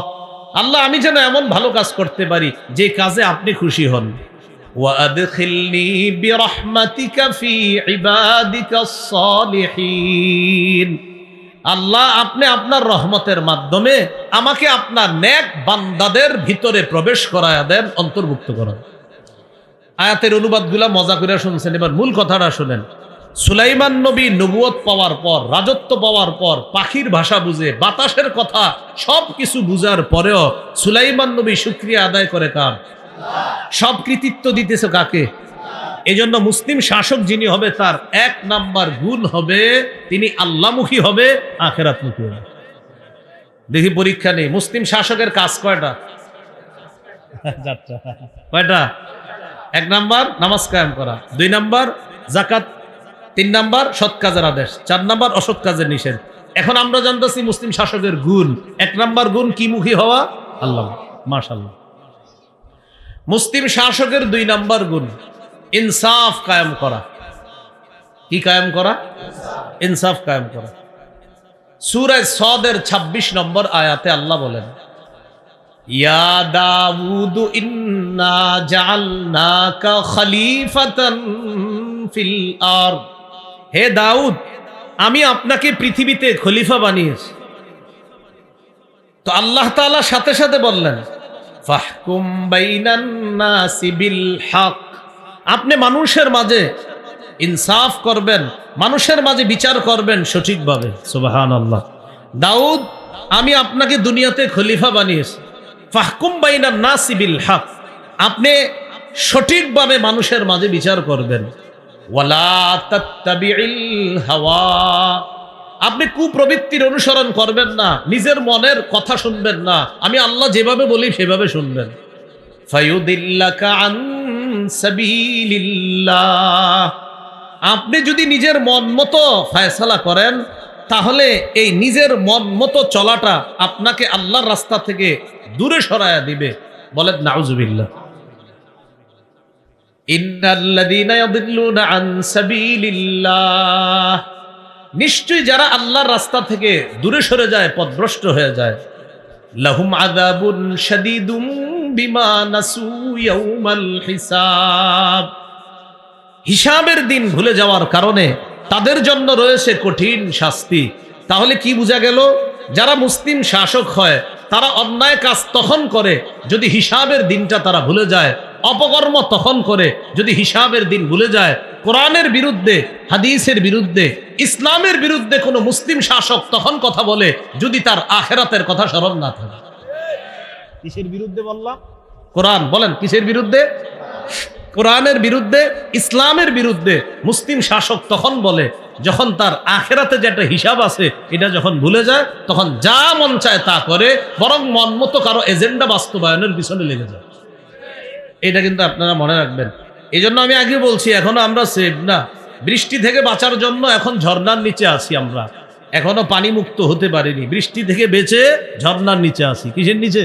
আল্লাহ আমি যেন এমন ভালো কাজ করতে পারি যে কাজে আপনি খুশি হন। ওয়া আদখিলনি বিরহমাতিকা ফি ইবাদিকাস সালিহিন, আল্লাহ আপনি আপনার রহমতের মাধ্যমে আমাকে আপনার নেক বান্দাদের ভিতরে প্রবেশ করায়া দেন, অন্তর্ভুক্ত করেন। আয়াতের অনুবাদগুলা মজা করে শুনছেন, এবার মূল কথাটা শুনেন। সুলাইমান নবী নবুয়ত পাওয়ার পর, রাজত্ব পাওয়ার পর, পাখির ভাষা বুঝে, বাতাসের কথা সব কিছু বুঝার পরেও সুলাইমান নবী শুকরিয়া আদায় করে কার? সব কৃতিত্ব দিতেছে কাকে? এজন্য মুসলিম শাসক যিনি হবে তার 1 নাম্বার গুণ হবে তিনি আল্লাহমুখী হবে, আখিরাতমুখী হবে। দেখি পরীক্ষা নেই, মুসলিম শাসকের কাজ কয়টা? কয়টা? 1 নাম্বার নামাজ কায়েম করা, 2 নাম্বার যাকাত, 3 নাম্বার সৎ কাজের আদেশ, 4 নাম্বার অসৎ কাজের নিষেধ, এখন আমরা জানতেছি মুসলিম শাসকের গুণ। 1 নাম্বার গুণ কি মুখী হওয়া, আল্লাহ, মাশাআল্লাহ। মুসলিম শাসকের 2 নাম্বার গুণ ইনসাফ কায়েম করা। কি কায়েম করা? ইনসাফ কায়েম করা। সূরা সদের 26 নম্বর আয়াতে আল্লাহ বলেন, ইয়া দাউদ ইন্না জাআলনাকা খলিফাতান ফিল আরদ। হে দাউদ, আমি আপনাকে পৃথিবীতে খলিফা বানিয়েছি। তো আল্লাহ তাআলা সাথে সাথে বললেন, ফাহকুম বাইনান নাসি বিল হক। আপনি মানুষের মাঝে ইনসাফ করবেন, মানুষের মাঝে বিচার করবেন সঠিকভাবে। সুবহানাল্লাহ। দাউদ, আমি আপনাকে দুনিয়াতে খলিফা বানিয়েছি। ফাহকুম বাইনান নাসি বিল হক, আপনি সঠিকভাবে মানুষের মাঝে বিচার করবেন। ওয়ালা তাত্তাবিউল হাওয়া, আপনি কুপ্রবৃত্তির অনুসরণ করবেন না, নিজের মনের কথা শুনবেন না, আমি আল্লাহ যেভাবে বলি সেভাবে শুনবেন। ফায়ুদিল্লাকা আন সাবিলিল্লাহ, আপনি যদি নিজের মন মতো ফয়সালা করেন, তাহলে এই নিজের মন মতো চলাটা আপনাকে আল্লাহর রাস্তা থেকে দূরে সরায়া দিবে। বলেন নাউজুবিল্লাহ। ইন্নাল্লাযীনা ইয়াদিল্লুনা আন সাবিলিল্লাহ, নিশ্চয়ই যারা আল্লাহর রাস্তা থেকে দূরে সরে যায়, পথভ্রষ্ট হয়ে যায়, লাহুম আযাবুন শাদীদুম বিমা নাসু ইয়াউমাল হিসাব, হিসাবের দিন ভুলে যাওয়ার কারণে তাদের জন্য রয়েছে কঠিন শাস্তি। তাহলে কি বোঝা গেল? যারা মুসলিম শাসক হয় তারা অন্যায় কাজ তখন করে যদি হিসাবের দিনটা তারা ভুলে যায়, অপকর্ম তখন করে যদি হিসাবের দিন ভুলে যায়। কোরআনের বিরুদ্ধে, হাদিসের বিরুদ্ধে, ইসলামের বিরুদ্ধে কোনো মুসলিম শাসক তখন কথা বলে যদি তার আখিরাতের কথা স্মরণ না থাকে। কিসের বিরুদ্ধে বললাম? কোরআন। বলেন কিসের বিরুদ্ধে? কোরআনের বিরুদ্ধে, ইসলামের বিরুদ্ধে মুসলিম শাসক তখন বলে যখন তার আখিরাতে যেটা হিসাব আছে এটা যখন ভুলে যায়, তখন যা মন চায় তা করে, বরং মন মতো কারো এজেন্ডা বাস্তবায়নের পিছনে লেগে যায়। এটা কিন্তু আপনারা মনে রাখবেন। এই জন্য আমি আগে বলছি, এখনো আমরা সেভ না। বৃষ্টি থেকে বাঁচার জন্য এখন ঝর্ণার নিচে আছি আমরা, এখনো পানি মুক্ত হতে পারিনি। বৃষ্টি থেকে বেঁচে ঝর্ণার নিচে আছি। কিসের নিচে?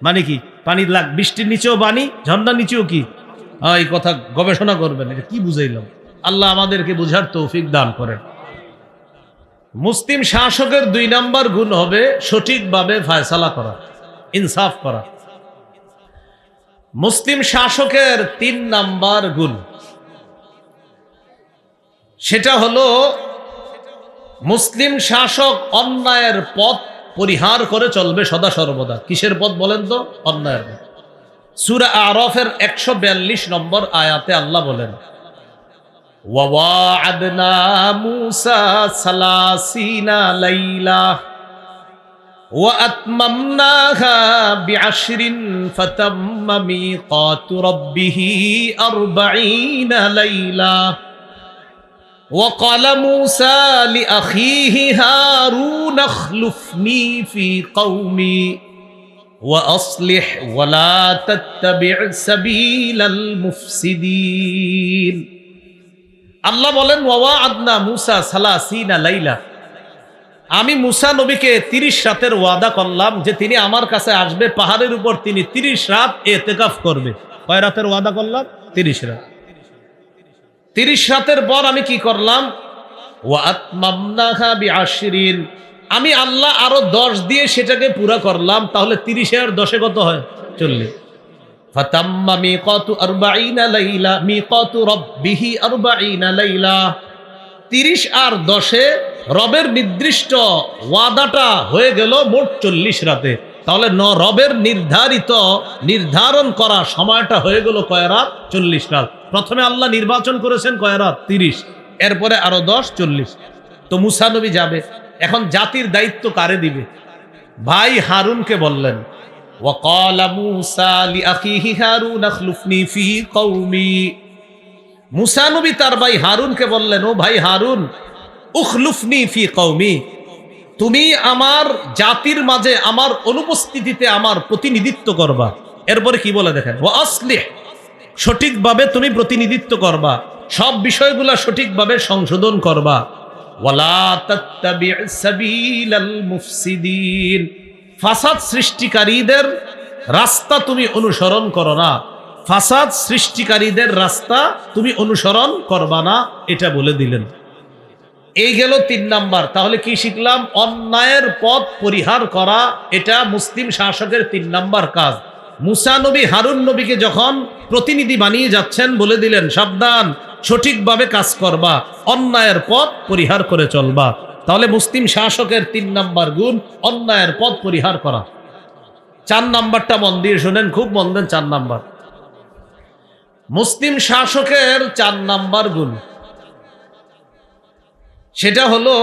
মানে কি? পানি বৃষ্টির নিচেও পানি, ঝর্ণার নিচেও কি? এই কথা গবেষণা করবেন, এটা কি বুঝাইলাম? আল্লাহ আমাদেরকে বুঝার তৌফিক দান করেন। মুসলিম শাসকের 2 নাম্বার গুণ হবে সঠিকভাবে ফয়সালা করা, ইনসাফ করা। মুসলিম শাসকের 3 নাম্বার গুণ, সেটা হলো মুসলিম শাসক অন্যায়ের পথ পরিহার করে চলবে সদা সর্বদা। কিসের পথ বলেন তো? অন্যায়ের পথ। সূরা আরাফের 142 নম্বর আয়াতে আল্লাহ বলেন, ওয়া'আদনা মূসা 30 লাইলা ওয়া আতমামনাহা বি'আশরিন ফাতাম্মা মিকাতু রাব্বিহি 40 লাইলা ওয়া ক্বালা মূসা লিআখিহি হারুন আখলুফনি ফি কওমি وأصلح ولا تتبع سبيل المفسدين। আল্লাহ বলেন, ওয়া'আদনা মূসা 30 লাইলা, আমি মূসা নবীকে 30 রাতের ওয়াদা করলাম যে তিনি আমার কাছে আসবে, পাহাড়ের উপর তিনি 30 রাত ইতিকাফ করবে। কয় রাতের ওয়াদা করলাম? 30 রাত। 30 রাতের পর আমি কি করলাম? ওয়া আতমামনাহা বি'আশরিন, আমি আল্লাহ আরো 10 দিয়ে সেটাকে পুরা করলাম। তাহলে 30 আর 10 কত হয়? 40। ফাতাম্মা মিকাতু 40 লাইলা মিকাতু রাব্বিহি 40 লাইলা, 30 আর 10 রবের নির্দিষ্ট ওয়াদাটা হয়ে গেল মোট 40 রাতে। তাহলে রবের নির্ধারণ করা সময়টা হয়ে গেল কয় রাত? 40 রাত। প্রথমে আল্লাহ নির্বাচন করেছেন কয় রাত? 30। এরপরে আরো 10, 40। তো মূসা নবী যাবে। এখন জাতির দায়িত্ব কারে দিবে? ভাই হারুনকে বললেন, ওয়াকালা মূসা লিআখিহি হারুন আখলুফনি ফি কওমি, মূসা নবী তার ভাই হারুনকে বললেন, ও ভাই হারুন, উখলুফনি ফি কওমি, তুমি আমার জাতির মাঝে আমার অনুপস্থিতিতে আমার প্রতিনিধিত্ব করবা। এরপরে কি বলে দেখেন, ওয়া আসলিহ, সঠিকভাবে তুমি প্রতিনিধিত্ব করবা, সব বিষয়গুলা সঠিকভাবে সংশোধন করবা। ওয়ালা তাত্তাবি' সাবিলাল মুফসিদিন, ফাসাদ সৃষ্টিকারীদের রাস্তা তুমি অনুসরণ করো না, ফাসাদ সৃষ্টিকারীদের রাস্তা তুমি অনুসরণ করবা না, এটা বলে দিলেন। এই গেল 3 নাম্বার। তাহলে কি শিখলাম? অন্যায়ের পথ পরিহার করা, এটা মুসলিম শাসকের 3 নাম্বার কাজ। মুসা নবী হারুন নবীকে যখন প্রতিনিধি বানিয়ে যাচ্ছেন, বলে দিলেন সাবধান, সঠিকভাবে কাজ করবা, অন্যায়ের পথ পরিহার করে চলবা। তাহলে মুসলিম শাসকের 3 নাম্বার গুণ অন্যায়ের পথ পরিহার করা। 4 নাম্বারটা মন দিয়ে শোনেন, খুব মন দেন। 4 নাম্বার মুসলিম শাসকের 4 নাম্বার গুণ, সেটা হলো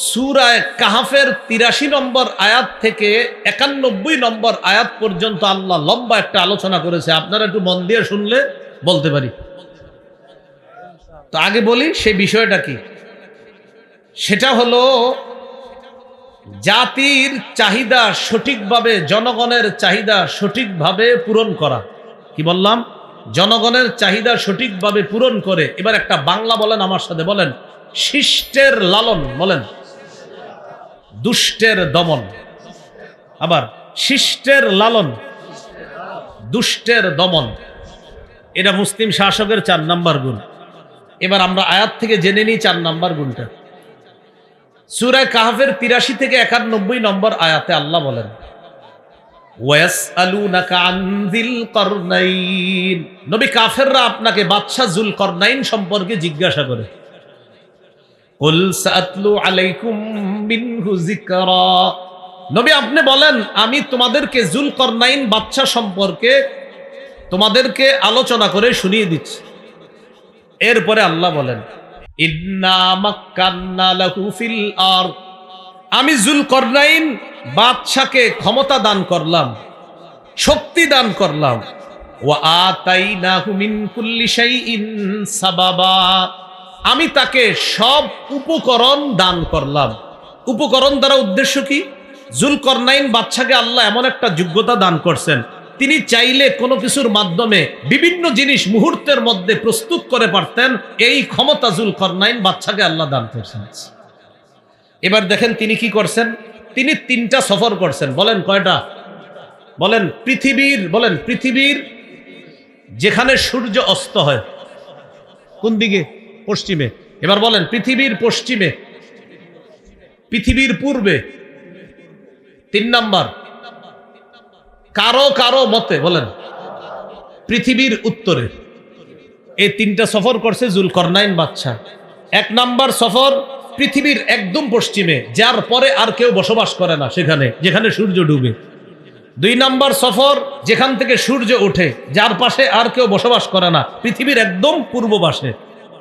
সূরা কাহফের 83 নম্বর আয়াত থেকে 91 নম্বর আয়াত পর্যন্ত আল্লাহ লম্বা একটা আলোচনা করেছে। আপনারা একটু মন দিয়ে শুনলে বলতে পারি। তো আগে বলি সেই বিষয়টা কি। সেটা হলো জাতির চাহিদা সঠিকভাবে, জনগণের চাহিদা সঠিকভাবে পূরণ করা। কি বললাম? জনগণের চাহিদা সঠিকভাবে পূরণ করে। এবার একটা বাংলা বলেন আমার সাথে, বলেন শিষ্টের লালন, বলেন দুষ্টের দমন। আবার শিষ্টের লালন, দুষ্টের দমন, এটা মুসলিম শাসকের 4 নাম্বার গুণ। এবার আমরা আয়াত থেকে জেনে নিই 4 নাম্বার গুণটা। সূরা কাহফের 83 থেকে 91 নম্বর আয়াতে আল্লাহ বলেন, ওয়াসআলুনাকা আন যিল করনাইন, নবী কাফেররা আপনাকে বাদশা যুলকরনাইন সম্পর্কে জিজ্ঞাসা করে। কুল সাআতলু আলাইকুম মিনহু যিকরা, নবী আপনি বলেন আমি তোমাদেরকে যুলকরনাইন বাদশা সম্পর্কে তোমাদেরকে আলোচনা করে শুনিয়ে দিচ্ছি। এরপরে আল্লাহ বলেন, ইন্না মাক্কান্না লাহু ফিল আরদ, আমি যুলকরনাইন বাদশাকে ক্ষমতা দান করলাম, শক্তি দান করলাম। ওয়া আতাইনাহু মিন কুল্লি শাইইন সাবাবা, আমি তাকে সব উপকরণ দান করলাম। উপকরণ দ্বারা উদ্দেশ্য কি? যুলকরনাইন বাদশাকে আল্লাহ এমন একটা যোগ্যতা দান করছেন, তিনি চাইলে কোনো কিছুর মাধ্যমে বিভিন্ন জিনিস মুহূর্তের মধ্যে প্রস্তুত করে পারতেন। এই ক্ষমতা যুলকরনাইন বাদশাকে আল্লাহ দান করছেন। এবার দেখেন তিনি কি করছেন। তিনি 3টা সফর করছেন। বলেন কয়টা? বলেন পৃথিবীর, বলেন পৃথিবীর যেখানে সূর্য অস্ত হয়, কোন দিকে? পশ্চিমে। এবার বলেন পৃথিবীর পশ্চিমে, পৃথিবীর পূর্বে। 3 নাম্বার কারো কারো মতে বলেন পৃথিবীর উত্তরে। এই 3টা সফর করছে যুলকরনাইন বাদশা। 1 নাম্বার সফর পৃথিবীর একদম পশ্চিমে, যার পরে আর কেউ বসবাস করে না সেখানে, যেখানে সূর্য ডুবে। 2 নাম্বার সফর যেখান থেকে সূর্য ওঠে, যার পাশে আর কেউ বসবাস করে না, পৃথিবীর একদম পূর্ব পাশে।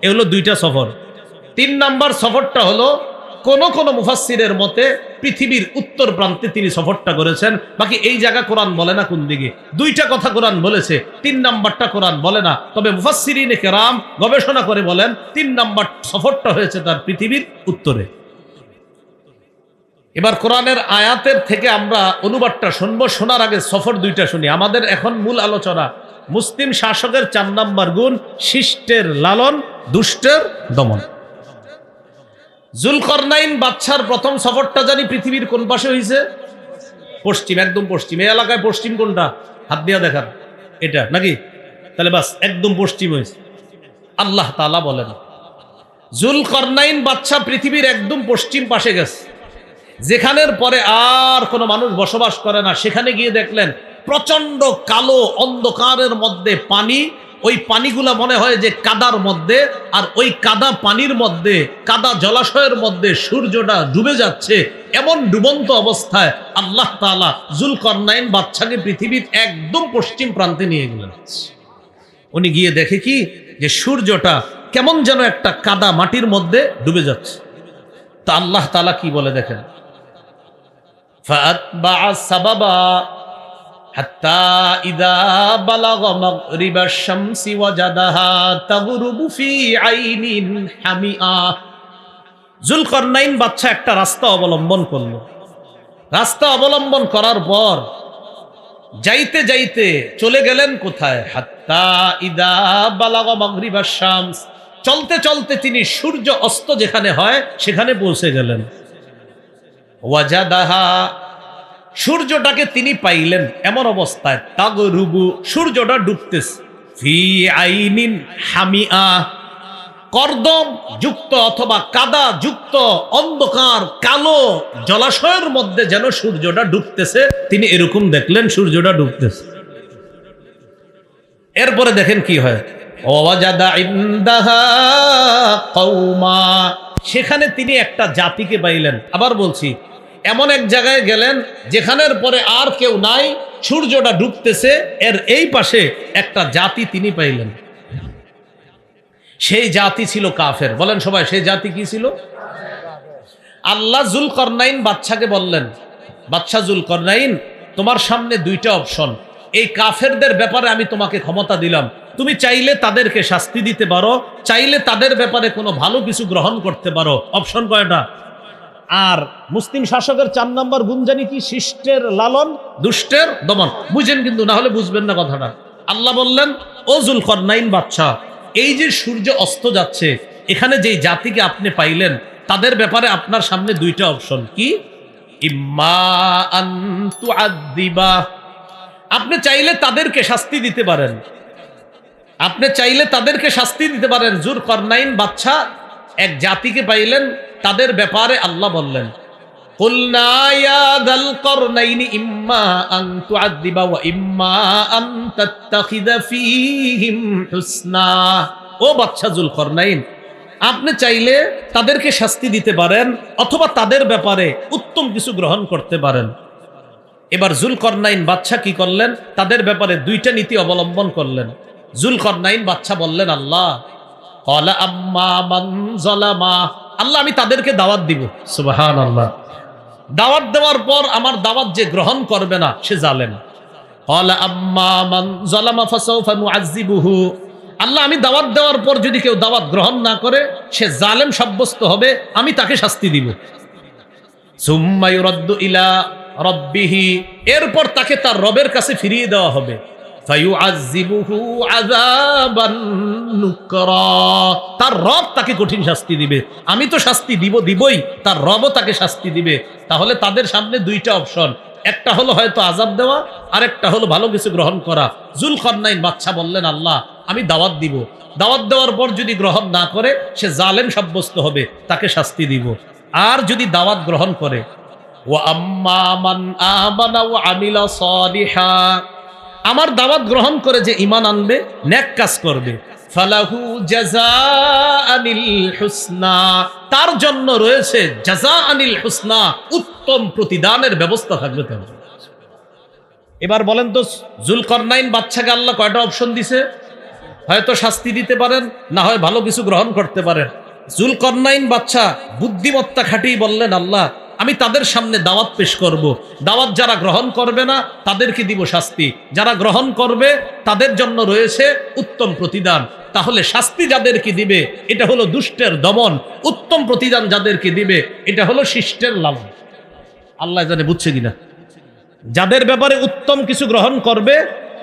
এ হলো 2টা সফর। 3 নাম্বার সফরটা হলো কোন কোন মুফাসসিরের মতে পৃথিবীর উত্তর প্রান্তে তিনি সফরটা করেছেন। বাকি এই জায়গা কোরআন বলে না কোন দিকে। 2টা কথা কোরআন বলেছে, 3 নাম্বারটা কোরআন বলে না। তবে মুফাসসিরিনে কেরাম গবেষণা করে বলেন 3 নাম্বার সফরটা হয়েছে তার পৃথিবীর উত্তরে। এবার কোরআনের আয়াতের থেকে আমরা অনুবাদটা শুনবো। শোনার আগে সফর 2টা শুনি। আমাদের এখন মূল আলোচনা মুসলিম শাসকের 4 নাম্বার গুণ, শিষ্টের লালন, দুষ্টের দমন। যুলকরনাইন বাদশার প্রথম সফরটা জানি পৃথিবীর কোন পাশে হয়েছে? পশ্চিম, একদম পশ্চিম। এই এলাকায় পশ্চিম কোনটা? হাত দিয়া দেখান, এটা নাকি? তাহলে বাস একদম পশ্চিম হয়েছে। আল্লাহ তাআলা বলেন যুলকরনাইন বাদশা পৃথিবীর একদম পশ্চিম পাশে গেছে, যেখানের পরে আর কোনো মানুষ বসবাস করে না। সেখানে গিয়ে দেখলেন প্রচন্ড কালো অন্ধকারের মধ্যে পানি। ওই পানিগুলা মনে হয় যে কাদার মধ্যে, আর ওই কাদা পানির মধ্যে, কাদা জলাশয়ের মধ্যে সূর্যটা ডুবে যাচ্ছে। এমন ডুবন্ত অবস্থায় আল্লাহ তাআলা যুলকরনাইন বাদশাকে পৃথিবীর একদম পশ্চিম প্রান্তে নিয়ে গেলেন। উনি গিয়ে দেখে কি, যে সূর্যটা কেমন যেন একটা কাদা মাটির মধ্যে ডুবে যাচ্ছে। তা আল্লাহ তাআলা কি বলে দেখেন, ফাআতবাআ সাবাবা হাত্তা ইযা বালাগা মাগরিবাশ শামসি ওয়াজাদাহা তাগরুবু ফি আইনিন হামিআ। যুলকরনাইন বাদশা একটা রাস্তা অবলম্বন করলো। রাস্তা অবলম্বন করার পর যাইতে যাইতে চলে গেলেন কোথায়? হাত্তা ইযা বালাগা মাগরিবাশ শামস, চলতে চলতে তিনি সূর্য অস্ত যেখানে হয় সেখানে পৌঁছে গেলেন। ওয়াজাদাহা, সূর্যটাকে তিনি পাইলেন এমন অবস্থায় তাগরুবু, সূর্যটা ডুবতেছে, ফি আইনিন হামিআ, কর্দম যুক্ত অথবা কাদা যুক্ত অন্ধকার কালো জলাশয়ের মধ্যে যেন সূর্যটা ডুবতেছে। তিনি এরকম দেখলেন সূর্যটা ডুবতেছে। এরপরে দেখেন কি হয়, ওয়াজাদা ইনদাহা কওমা, সেখানে তিনি একটা জাতিকে পাইলেন। আবার বলছি, এমন এক জায়গায় গেলেন যেখানের পরে আর কেউ নাই, সূর্যটা ডুবতেছে, এর এই পাশে একটা জাতি তিনি পাইলেন। সেই জাতি ছিল কাফের। বলেন সবাই, সেই জাতি কি ছিল? আল্লাহ যুলকরনাইন বাদশাকে বললেন, বাদশা যুলকরনাইন, তোমার সামনে দুইটা অপশন, এই কাফেরদের ব্যাপারে আমি তোমাকে ক্ষমতা দিলাম, তুমি চাইলে তাদেরকে শাস্তি দিতে পারো, চাইলে তাদের ব্যাপারে কোনো ভালো কিছু গ্রহণ করতে পারো। অপশন কয়টা? আর মুসলিম শাসকের 4 নম্বর গুণ জানি কি? শিষ্টের লালন, দুষ্টের দমন। বুঝেন কিন্তু, না হলে বুঝবেন না কথাটা। আল্লাহ বললেন, ও যুলকরনাইন বাদশাহ, এই যে সূর্য অস্ত যাচ্ছে, এখানে যেই জাতিকে আপনি পাইলেন, তাদের ব্যাপারে আপনার সামনে দুইটা অপশন। কি? ইম্মা আন তুআদ্দিবা, আপনি চাইলে তাদেরকে শাস্তি দিতে পারেন, আপনি চাইলে তাদেরকে শাস্তি দিতে পারেন। যুলকরনাইন বাদশা এক জাতিকে পাইলেন, তাদের ব্যাপারে আল্লাহ বললেন, কুলনা ইয়া যাল করনাইনি ইম্মা আন তুআদ্দিবা ওয়া ইম্মা আন তাত্তাখিযা ফীহিম হুসনা। ও বাদশা যুলকরনাইন, আপনি চাইলে তাদেরকে শাস্তি দিতে পারেন অথবা তাদের ব্যাপারে উত্তম কিছু গ্রহণ করতে পারেন। এবার যুলকরনাইন বাদশা কি করলেন? তাদের ব্যাপারে দুইটা নীতি অবলম্বন করলেন। যুলকরনাইন বাদশা বললেন, আল্লাহ ক্বালা আম্মা মান যালামা, আল্লাহ আমি তাদেরকে দাওয়াত দিব। সুবহানাল্লাহ। দাওয়াত দেওয়ার পর আমার দাওয়াত যে গ্রহণ করবে না সে জালেম। ক্বালা আম্মা মান যালামা ফাসাউফা নুআযিবুহু, আল্লাহ আমি দাওয়াত দেওয়ার পর যদি কেউ দাওয়াত গ্রহণ না করে সে জালেম সাব্যস্ত হবে, আমি তাকে শাস্তি দিব। সুম্মা ইউরাদ্দু ইলা রাব্বিহি, এরপর তাকে তার রবের কাছে ফিরিয়ে দেওয়া হবে। ফায়ুআযিবুহু আযাবান নুকরা, তার রব তাকে কঠিন শাস্তি দিবে। আমি তো শাস্তি দিবই, তার রবও তাকে শাস্তি দিবে। তাহলে তাদের সামনে দুইটা অপশন, একটা হলো হয়তো আযাব দেওয়া, আর একটা হলো ভালো কিছু গ্রহণ করা। যুলকরনাইন বাদশা বললেন, আল্লাহ আমি দাওয়াত দিব, দাওয়াত দেওয়ার পর যদি গ্রহণ না করে সে জালেম সাব্যস্ত হবে, তাকে শাস্তি দিব। আর যদি দাওয়াত গ্রহণ করে, ওয়া আম্মা মান আমানা ওয়া আমিলা সালিহা, আমার দাওয়াত গ্রহণ করে যে ঈমান আনবে, নেক কাজ করবে, ফালাহু জাযাআনিল হুসনা, তার জন্য রয়েছে জাযাআনিল হুসনা, উত্তম প্রতিদানের ব্যবস্থা থাকবে তার জন্য। এবার বলেন তো, যুলকরনাইন বাদশাকে আল্লাহ কয়টা অপশন দিছে? হয়তো শাস্তি দিতে পারেন, না হয় ভালো কিছু গ্রহণ করতে পারেন। যুলকরনাইন বাদশা বুদ্ধিমত্তা খাটিয়ে বললেন, আল্লাহ আমি তাদের সামনে দাওয়াত পেশ করব, দাওয়াত যারা গ্রহণ করবে না তাদেরকে দিব শাস্তি, যারা গ্রহণ করবে তাদের জন্য রয়েছে উত্তম প্রতিদান। তাহলে শাস্তি যাদেরকে দিবে এটা হলো দুষ্টের দমন, উত্তম প্রতিদান যাদেরকে দিবে এটা হলো শিষ্টের লালন। আল্লাহ জানে বুঝছে কিনা? যাদের ব্যাপারে উত্তম কিছু গ্রহণ করবে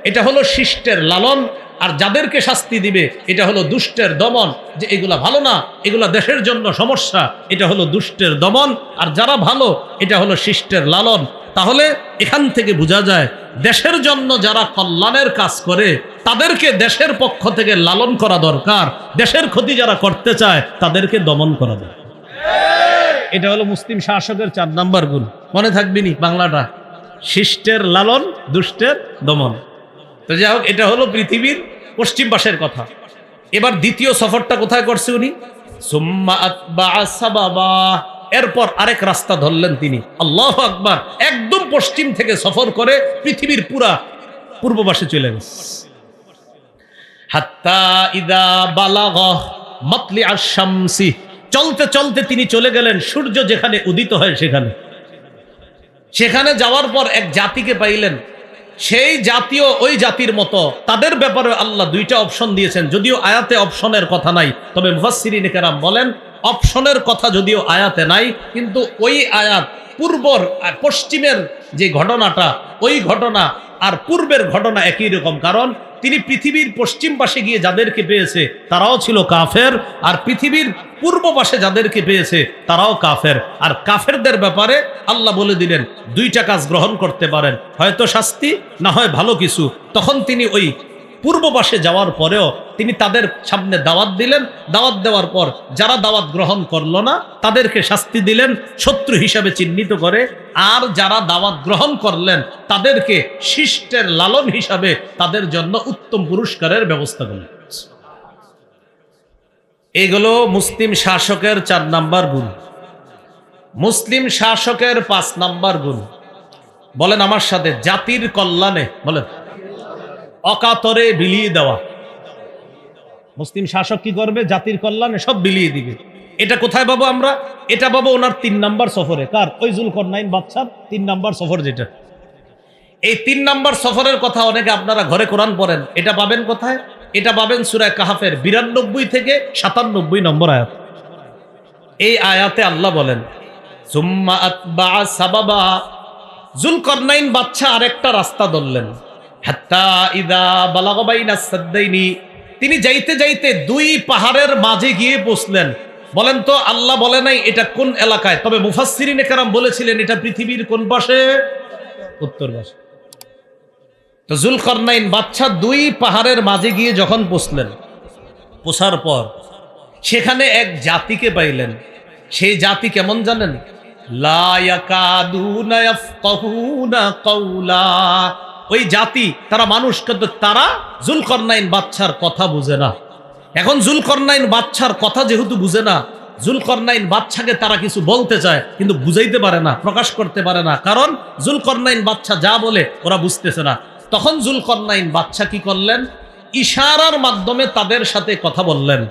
এটা হলো শিষ্টের লালন, আর যাদেরকে শাস্তি দিবে এটা হলো দুষ্টের দমন। যে এগুলা ভালো না, এগুলা দেশের জন্য সমস্যা, এটা হলো দুষ্টের দমন। আর যারা ভালো এটা হলো শিষ্টের লালন। তাহলে এখান থেকে বোঝা যায়, দেশের জন্য যারা কল্যাণের কাজ করে তাদেরকে দেশের পক্ষ থেকে লালন করা দরকার, দেশের ক্ষতি যারা করতে চায় তাদেরকে দমন করা দরকার। এটা হলো মুসলিম শাসকের 4 নম্বর গুণ। মনে থাকবেনি বাংলাটা, শিষ্টের লালন, দুষ্টের দমন। তো যাই হোক, এটা হলো পৃথিবীর পশ্চিম পাশের কথা। এবার দ্বিতীয় সফরটা কোথায় করছে উনি? সুম্মা আতবাআ সাবাবা, এরপর আরেক রাস্তা ধরলেন তিনি। আল্লাহু আকবার। একদম পশ্চিম থেকে সফর করে পৃথিবীর পুরা পূর্ব পাশে চলে গেছে। হাত্তা ইদা বালাগা মাতলিআশ শামসি, চলতে চলতে তিনি চলে গেলেন সূর্য যেখানে উদিত হয় সেখানে। সেখানে যাওয়ার পর এক জাতিকে পাইলেন, সেই জাতীয় ওই জাতির মতো তাদের ব্যাপারে আল্লাহ দুইটা অপশন দিয়েছেন। যদিও আয়াতে অপশনের কথা নাই, তবে মুফাসসিরিন কেরাম বলেন অপশনের কথা যদিও আয়াতে নাই, কিন্তু ওই আয়াত পূর্বর পশ্চিমের যে ঘটনাটা, ওই ঘটনা আর পূর্বের ঘটনা একই রকম। কারণ তিনি পৃথিবীর পশ্চিম পাশে গিয়ে যাদেরকে পেয়েছে তারাও ছিল কাফের, আর পৃথিবীর পূর্ব পাশে যাদেরকে পেয়েছে তারাও কাফের। আর কাফেরদের ব্যাপারে আল্লাহ বলে দিলেন দুইটা কাজ গ্রহণ করতে পারেন, হয়তো শাস্তি, না হয় ভালো কিছু। তখন তিনি ওই পূর্ব পাশে যাওয়ার পরেও তিনি তাদের সামনে দাওয়াত দিলেন। দাওয়াত দেওয়ার পর যারা দাওয়াত গ্রহণ করলো না তাদেরকে শাস্তি দিলেন শত্রু হিসাবে চিহ্নিত করে, আর যারা দাওয়াত গ্রহণ করলেন তাদেরকে শিষ্টের লালন হিসাবে তাদের জন্য উত্তম পুরস্কারের ব্যবস্থা করলেন। এগুলো মুসলিম শাসকের 4 নাম্বার গুণ। মুসলিম শাসকের 5 নাম্বার গুণ, বলেন আমার সাথে, জাতির কল্যাণে, বলেন অকাতরে বিলিয়ে দেওয়া। মুসলিম শাসক কি করবে? জাতির কল্যাণে সব বিলিয়ে দিবে। এটা কোথায় পাবো আমরা? এটা পাবো ওনার 3 নাম্বার সফরে। কার? ওই জুলকরনাইন বাদশার 3 নাম্বার সফর। যেটা এই 3 নাম্বার সফরের কথা অনেকে আপনারা ঘরে কোরআন পড়েন, এটা পাবেন কোথায়? এটা পাবেন সূরা কাহাফের 92 থেকে 97 নম্বর আয়াত। এই আয়াতে আল্লাহ বলেন সুম্মা আতবা সাবাবা, জুলকরনাইন বাদশা আরেকটা রাস্তা ধরলেন। হাত্তা ইদা বালাগা বাইনাস সাদ্দাইনি, তিনি যাইতে যাইতে 2 পাহাড়ের মাঝে গিয়ে পৌঁছলেন। বলেন তো আল্লাহ বলে নাই এটা কোন এলাকায়, তবে মুফাসসিরিনে কেরাম বলেছিলেন এটা পৃথিবীর কোন পাশে? উত্তর পাশে। তো জুলকরনাইন বাদশা 2 পাহাড়ের মাঝে গিয়ে যখন পৌঁছলেন, পৌঁছার পর সেখানে এক জাতিকে পাইলেন। সেই জাতি কেমন জানেন? লা ইয়াকাদুনা ইয়াফকাহুনা কাওলা। ওই জাতি তারা মানুষ, কিন্তু তারা জুলকরনাইন বাদশার কথা বুঝে না। এখন জুলকরনাইন বাদশার কথা যেহেতু বুঝে না, জুলকরনাইন বাদশাকে তারা কিছু বলতে চায় কিন্তু বুঝাইতে পারে না, প্রকাশ করতে পারে না, কারণ জুলকরনাইন বাদশা যা বলে ওরা বুঝতেছে না। তখন জুলকরনাইন বাদশা কি করলেন? ইশারার মাধ্যমে তাদের সাথে কথা বললেন।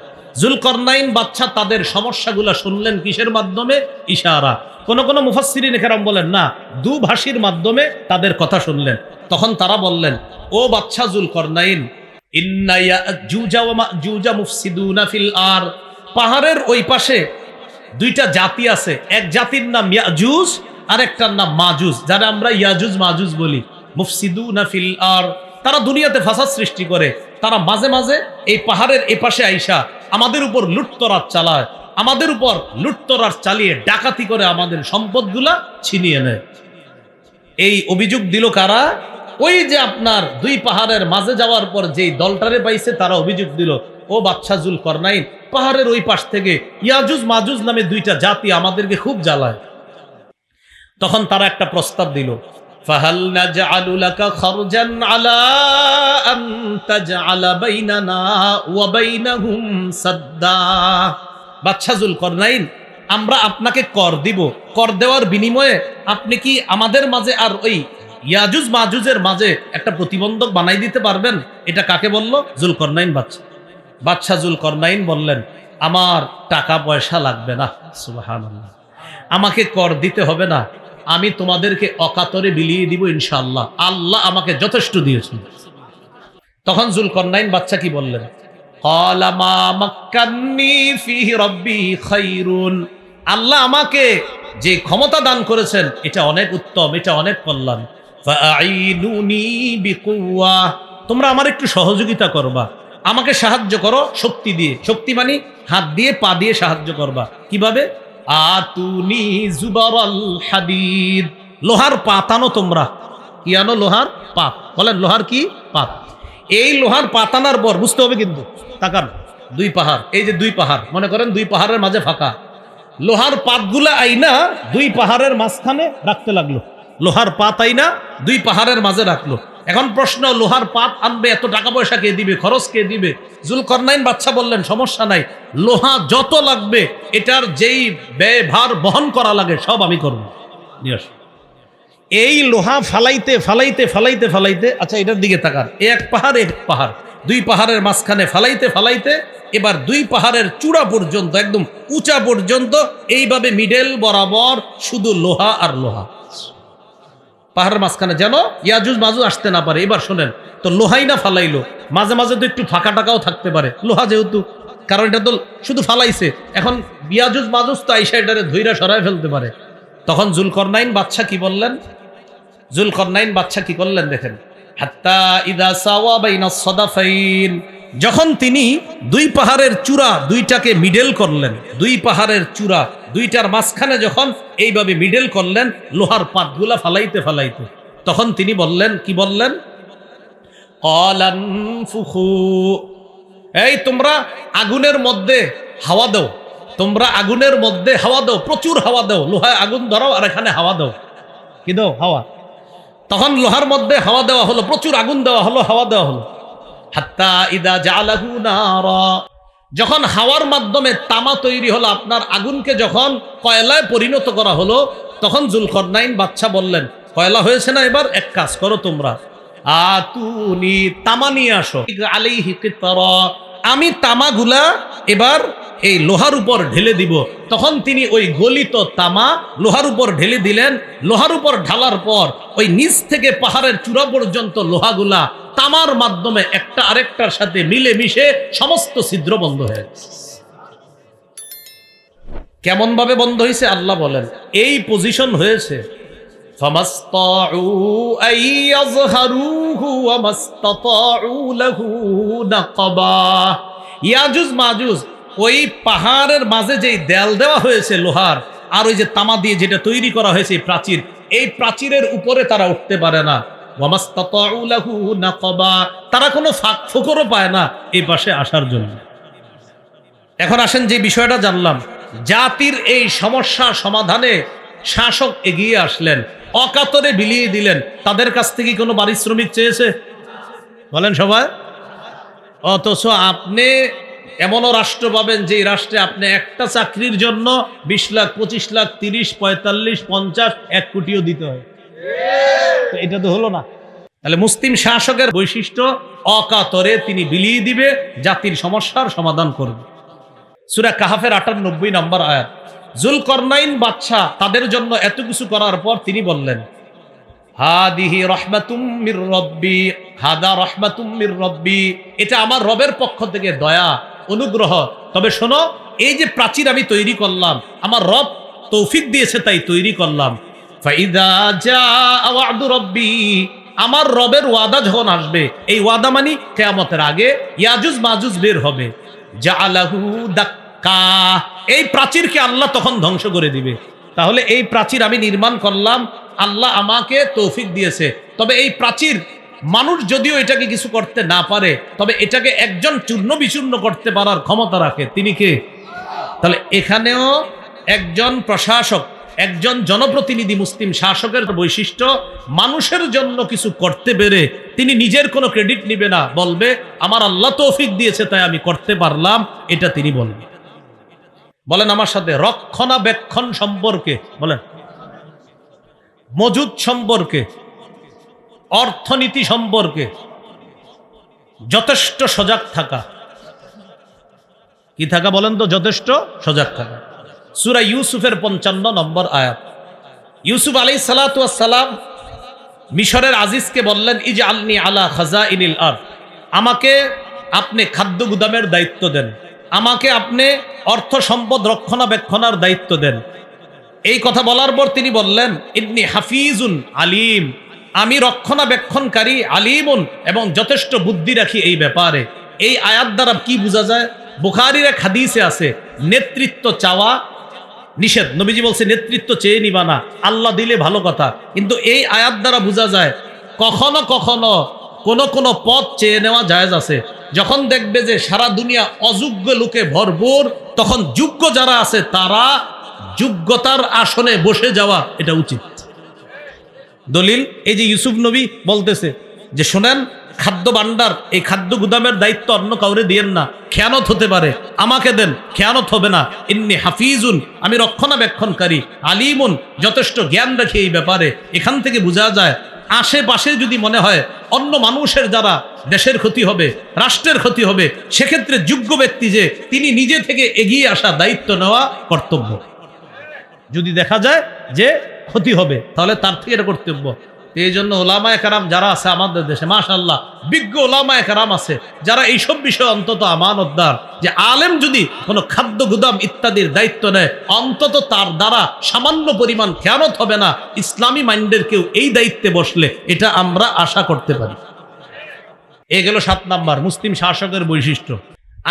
জুলকরনাইন বাদশা তাদের সমস্যাগুলো শুনলেন কিসের মাধ্যমে? ইশারা। কোন কোন মুফাসসিরিন কেরাম বলেন না, দুভাষীর মাধ্যমে তাদের কথা শুনলেন। তখন তারা বললেন, ও বাদশা জুলকরনাইন, ইন্না ইয়াজুজা ওয়া মাজুজা মুফসিদুনা ফিল আর, পাহাড়ের ওই পাশে 2টা জাতি আছে। এক জাতির নাম ইয়াজুজ, আরেকটার নাম মাজুজ, যারা আমরা ইয়াজুজ মাজুজ বলি। মুফসিদুনা ফিল আর, তারা দুনিয়াতে ফাসাদ সৃষ্টি করে। তারা মাঝে মাঝে এই পাহাড়ের এই পাশে আইসা আমাদের উপর লুটতরাজ চালায়, আমাদের উপর লুটতরাজ চালিয়ে ডাকাতি করে আমাদের সম্পদগুলা ছিনিয়ে নেয়। এই অভিযোগ দিল কারা? ওই যে আপনার 2 পাহাড়ের মাঝে যাওয়ার পর যেই দলটারে পাইছে তারা অভিযোগ দিল, ও বাদশা জুলকরনাইন, পাহাড়ের ওই পাশ থেকে ইয়াজুজ মাজুজ নামে 2টা জাতি আমাদেরকে খুব জ্বালায়। তখন তারা একটা প্রস্তাব দিল, ফাহাল নাজআলু লাকা খারজান আলা আন তাজআলা বাইনানা ওয়া বাইনাহুম সাদ্দা। বাদশা জুলকরনাইন, আমরা আপনাকে কর দিব, কর দেওয়ার বিনিময়ে আপনি কি আমাদের মাঝে আর ওই ইয়াজুজ মাজুজের মাঝে একটা প্রতিবন্ধক বানাই দিতে পারবেন? এটা কাকে বলল? জুলকরনাইন বাদশা। বাদশা জুলকরনাইন বললেন, আমার টাকা পয়সা লাগবে না, সুবহানাল্লাহ, আমাকে কর দিতে হবে না, আমি তোমাদেরকে অকাতরে বিলিয়ে দিব ইনশাআল্লাহ, আল্লাহ আমাকে যথেষ্ট দিয়েছেন। তখন জুলকরনাইন বাদশা কি বললেন? ক্বালা মা মাক্কান্নী ফীহি রাব্বী খায়রুন, আল্লাহ আমাকে যে ক্ষমতা দান করেছেন এটা অনেক উত্তম, এটা অনেক কল্যাণ। ফাআইনুনি বিকুওয়া, তোমরা আমার একটু সহযোগিতা করবা, আমাকে সাহায্য করো শক্তি দিয়ে। শক্তি মানে হাত দিয়ে পা দিয়ে সাহায্য করবা। কিভাবে? আতুনি জুবারাল হাদিদ, লোহার পাতানো তোমরা। কি আনো? লোহার পাত। বলেন লোহার কি? পাত। এই লোহার পাতানার পর বুঝতে হবে কিন্তু, তাকান 2 পাহাড়, এই যে 2 পাহাড়, মনে করেন 2 পাহাড়ের মাঝে ফাঁকা, লোহার পাতগুলা আইনা 2 পাহাড়ের মাঝখানে রাখতে লাগলো। লোহার পাত আইনা 2 পাহাড়ের মাঝে রাখলো। এখন প্রশ্ন, লোহার পাত আনবে, এত টাকা পয়সা কে দিবে? খরচ কে দিবে? জুলকরনাইন বাদশা বললেন, সমস্যা নাই, লোহা যত লাগবে এটার যেই ব্যয়ভার বহন করা লাগে সব আমি করব। এই লোহা ফালাইতে ফালাইতে ফালাইতে ফালাইতে, আচ্ছা এটার দিকে তাকান, এক পাহাড় এক পাহাড়, 2 পাহাড়ের মাঝখানে ফালাইতে ফালাইতে এবার 2 পাহাড়ের চূড়া পর্যন্ত, একদম উঁচা পর্যন্ত, এইভাবে মিডল বরাবর শুধু লোহা আর লোহা। পাহাড়ের মাঝখানে যেন ইয়াজুজ মাজুজ আসতে না পারে। এবার শোনেন তো, লোহাই না ফালাইলো, মাঝে মাঝে তো একটু ফাঁকা টাকাও থাকতে পারে লোহা যেহেতু, কারণ এটা তো শুধু ফালাইছে, এখন ইয়াজুজ মাজুজ তো আইসা এটারে ধইরা সরায় ফেলতে পারে। তখন জুলকরনাইন বাদশা কি বললেন? জুলকরনাইন বাদশা কি করলেন দেখেন, হাত্তা ইদা সাওয়া বাইনাস সাদাফাইন, যখন তিনি দুই পাহাড়ের চূড়া দুইটাকে মিডল করলেন, দুই পাহাড়ের চূড়া দুইটার মাঝখানে যখন এইভাবে মিডল করলেন লোহার পাতগুলা ফালাইতে ফালাইতে, তখন তিনি বললেন, কি বললেন? আলানফুখু, এই তোমরা আগুনের মধ্যে হাওয়া দাও, তোমরা আগুনের মধ্যে হাওয়া দাও, প্রচুর হাওয়া দাও, লোহায় আগুন ধরাও আর এখানে হাওয়া দাও। কি দাও? হাওয়া। তখন লোহার মধ্যে হাওয়া দেওয়া হলো, প্রচুর আগুন দেওয়া হলো, হাওয়া দেওয়া হলো। হাত্তা ইদা জালাহু নারা, যখন হাওয়ার মাধ্যমে তামা তৈরি হলো, আপনার আগুনকে যখন কয়লায় পরিণত করা হলো, তখন জুলকরনাইন বাদশা বললেন, কয়লা হয়েছে না, এবার এক কাজ করো তোমরা, আতুনি, তামা নিয়ে আসো, আলাইহি কিতরা, আমি তামাগুলা এবার এই লোহার উপর ঢেলে দিব। তখন তিনি ওই গলিত তামা লোহার উপর ঢেলে দিলেন। লোহার উপর ঢালার পর ওই নিচ থেকে পাহাড়ের চূড়া পর্যন্ত লোহাগুলা তামার মাধ্যমে একটা আরেকটার সাথে মিলে মিশে সমস্ত ছিদ্র বন্ধ হয়ে গেছে। কেমন ভাবে বন্ধ হয়েছে আল্লাহ বলেন, এই পজিশন হয়েছে ফামাসতাউ আইয়াযহারুহু ওয়ামাসতাতাউ লাহু নাকাবা। ইয়াজুজ মাজুজ ওই পাহাড়ের মাঝে যেই দেয়াল দেওয়া হয়েছে লোহার, আর ওই যে তামা দিয়ে যেটা তৈরি করা হয়েছে প্রাচীর, এই প্রাচীরের উপরে তারা উঠতে পারে না। ওয়ামাসতাতাউ লাহু নাকাবা, তারা কোনো ফাঁক ফোকরও পায় না এই পাশে আসার জন্য। এখন আসেন যে বিষয়টা জানলাম, জাতির এই সমস্যা সমাধানে শাসক এগিয়ে আসলেন, অকাতরে বিলিয়ে দিলেন। তাদের কাছ থেকে কোনো পারিশ্রমিক চেয়েছে? বলেন সবাই। অথচ আপনি এমনও রাষ্ট্র পাবেন যে রাষ্ট্রে আপনি একটা চাকরির জন্য 20 লাখ 25 লাখ 30 45 50 1 কোটিও দিতে হয়। তো এটা তো হলো না। তাহলে মুসলিম শাসকের বৈশিষ্ট্য, অকাতরে তিনি বিলিয়ে দিবে, জাতির সমস্যার সমাধান করবে। সূরা কাহাফের 98 নম্বর আয়াত। জুলকরনাইন বাদশা তাদের জন্য এত কিছু করার পর তিনি বললেন, হাদিহি রাহমাতুম মির রব্বি, হাদা রাহমাতুম মির রব্বি, এটা আমার রবের পক্ষ থেকে দয়া অনুগ্রহ। তবে শোনো, এই যে প্রাচীর আমি তৈরি করলাম, আমার রব তৌফিক দিয়েছে তাই তৈরি করলাম। ফাইদা জাআ ওয়াদু রব্বি, আমার রবের ওয়াদা যখন আসবে, এই ওয়াদা মানে কিয়ামতের আগে ইয়াজুজ মাজুজ বের হবে, জাআলাহু দাক্কা, এই প্রাচীরকে আল্লাহ তখন ধ্বংস করে দিবে। তাহলে এই প্রাচীর আমি নির্মাণ করলাম, আল্লাহ আমাকে তৌফিক দিয়েছে। তবে এই প্রাচীর মানুষ যদিও এটাকে কিছু করতে না পারে, তবে এটাকে একজন চূর্ণ বিচূর্ণ করতে পারার ক্ষমতা রাখে, তিনি কে? তাহলে এখানেও একজন প্রশাসক, একজন জনপ্রতিনিধি, মুসলিম শাসকের বৈশিষ্ট্য, মানুষের জন্য কিছু করতে পেরে তিনি নিজের কোনো ক্রেডিট নিবে না, বলবে আমার আল্লাহ তৌফিক দিয়েছে তাই আমি করতে পারলাম, এটা তিনি বলবেন। বলেন আমার সাথে, রক্ষণাবেক্ষণ সম্পর্কে, বলেন মজুদ সম্পর্কে, অর্থনীতি সম্পর্কে যথেষ্ট সজাগ থাকা। কি থাকা বলেন তো? যথেষ্ট সজাগ থাকা। সূরা ইউসুফের 55 নম্বর আয়াত। ইউসুফ আলাইহিস সালাতু ওয়াস সালাম মিশরের আজিজকে বললেন, ইজআলনি আলা খাজাইনিল আরদ, আমাকে আপনি খাদ্য গুদামের দায়িত্ব দেন, আমাকে আপনি অর্থ সম্পদ রক্ষণাবেক্ষণের দায়িত্ব দেন। এই কথা বলার পর তিনি বললেন, ইন্নী হাফিজুন আলিম, আমি রক্ষণাবেক্ষণকারী, আলিমুন, এবং যথেষ্ট বুদ্ধি রাখি এই ব্যাপারে। এই আয়াত দ্বারা কি বোঝা যায়? বুখারীর এক হাদিসে আছে, নেতৃত্ব চাওয়া নিষেধ। নবীজি বলছে নেতৃত্ব চেয়ে নিবা না, আল্লাহ দিলে ভালো কথা। কিন্তু এই আয়াত দ্বারা বোঝা যায় কখনো কখনো কোন পদ চেয়ে নেওয়া জায়েজ আছে। যখন দেখবে যে সারা দুনিয়া অযোগ্য লোকে ভরপুর, তখন যোগ্য যারা আছে তারা যোগ্যতার আসনে বসে যাওয়া এটা উচিত। দলিল এই যে ইউসুফ নবী বলতেছে যে শোনেন, খাদ্য ভান্ডার, এই খাদ্য গুদামের দায়িত্ব অন্য কাউরে দিয়েন না, খেয়ানত হতে পারে, আমাকে দেন, খেয়ানত হবে না। ইন্নী হাফিজুন, আমি রক্ষণাবেক্ষণকারী, আলিমুন, যথেষ্ট জ্ঞান রাখি এই ব্যাপারে। এখান থেকে বোঝা যায় আশেপাশে যদি মনে হয় অন্য মানুষের দ্বারা দেশের ক্ষতি হবে, রাষ্ট্রের ক্ষতি হবে, সেক্ষেত্রে যোগ্য ব্যক্তি যে তিনি নিজে থেকে এগিয়ে আসা, দায়িত্ব নেওয়া কর্তব্য। যদি দেখা যায় যে ক্ষতি হবে তাহলে তার থেকে এটা কর্তব্য। এই জন্য ওলামায়ে কেরাম যারা আছে আমাদের দেশে মাশাআল্লাহ বিজ্ঞ ওলামায়ে কেরাম আছে যারা এইসব বিষয়ে অন্তত আমানতদার, যে আলেম যদি কোনো খাদ্য গুদাম ইত্যাদির দায়িত্ব নেয় অন্তত তার দ্বারা সামান্য পরিমাণ খেয়ানত হবে না। ইসলামী মাইন্ডের কেউ এই দায়িত্বে বসলে এটা আমরা আশা করতে পারি। এ গেল 7 নাম্বার মুসলিম শাসকের বৈশিষ্ট্য।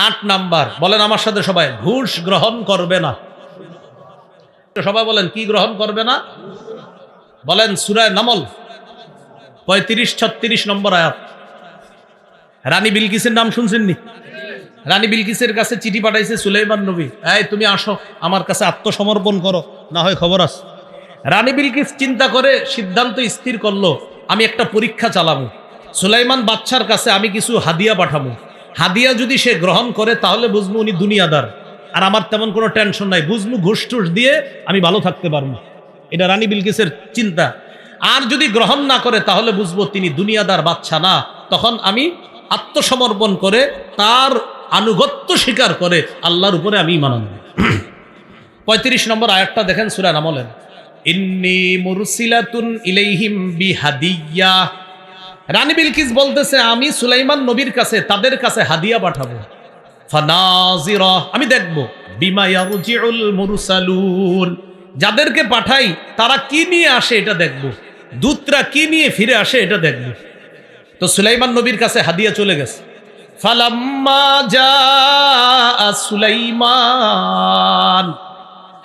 8 নাম্বার বলেন আমার সাথে সবাই, ঘুষ গ্রহণ করবে না। সবাই বলেন কি গ্রহণ করবে না? বলেন সূরা নামল 35-36 নম্বর আয়াত। রানী বিলকিসের নাম শুনছেননি? রানী বিলকিসের কাছে চিঠি পাঠাইছে সুলাইমান নবী, এই তুমি আসো আমার কাছে আত্মসমর্পণ করো, না হয় খবর আছে। রানী বিলকিস চিন্তা করে সিদ্ধান্ত স্থির করলো আমি একটা পরীক্ষা চালাবো, সুলাইমান বাদশার কাছে আমি কিছু হাদিয়া পাঠাবো। হাদিয়া যদি সে গ্রহণ করে তাহলে বুঝবো উনি দুনিয়াদার, আর আমার তেমন কোনো টেনশন নাই, বুঝবো ঘুষ টুস দিয়ে আমি ভালো থাকতে পারবো। এটা রানী বিলকিসের চিন্তা। আর যদি গ্রহণ না করে তাহলে বুঝবো তিনি দুনিয়াদার বাদশা না, তখন আমি আত্মসমর্পণ করে তার আনুগত্য স্বীকার করে আল্লাহর উপরে আমি ঈমান আনব। 35 নম্বর আয়াতটা দেখেন সূরা নামলের, ইন্নী মুরসিলাতুন ইলাইহিম বিহাদিয়া। রানী বিলকিস বলতেছে আমি সুলাইমান নবীর কাছে তাদের কাছে হাদিয়া পাঠাবো। ফানাজিরা, আমি দেখব বিমা ইয়ারজিউল মুরসালুন, যাদেরকে পাঠাই তারা কি নিয়ে আসে এটা দেখব, দূতরা কি নিয়ে ফিরে আসে এটা দেখব। তো সুলাইমান নবীর কাছে হাদিয়া চলে গেছে। ফালাম্মা জাআ সুলাইমান,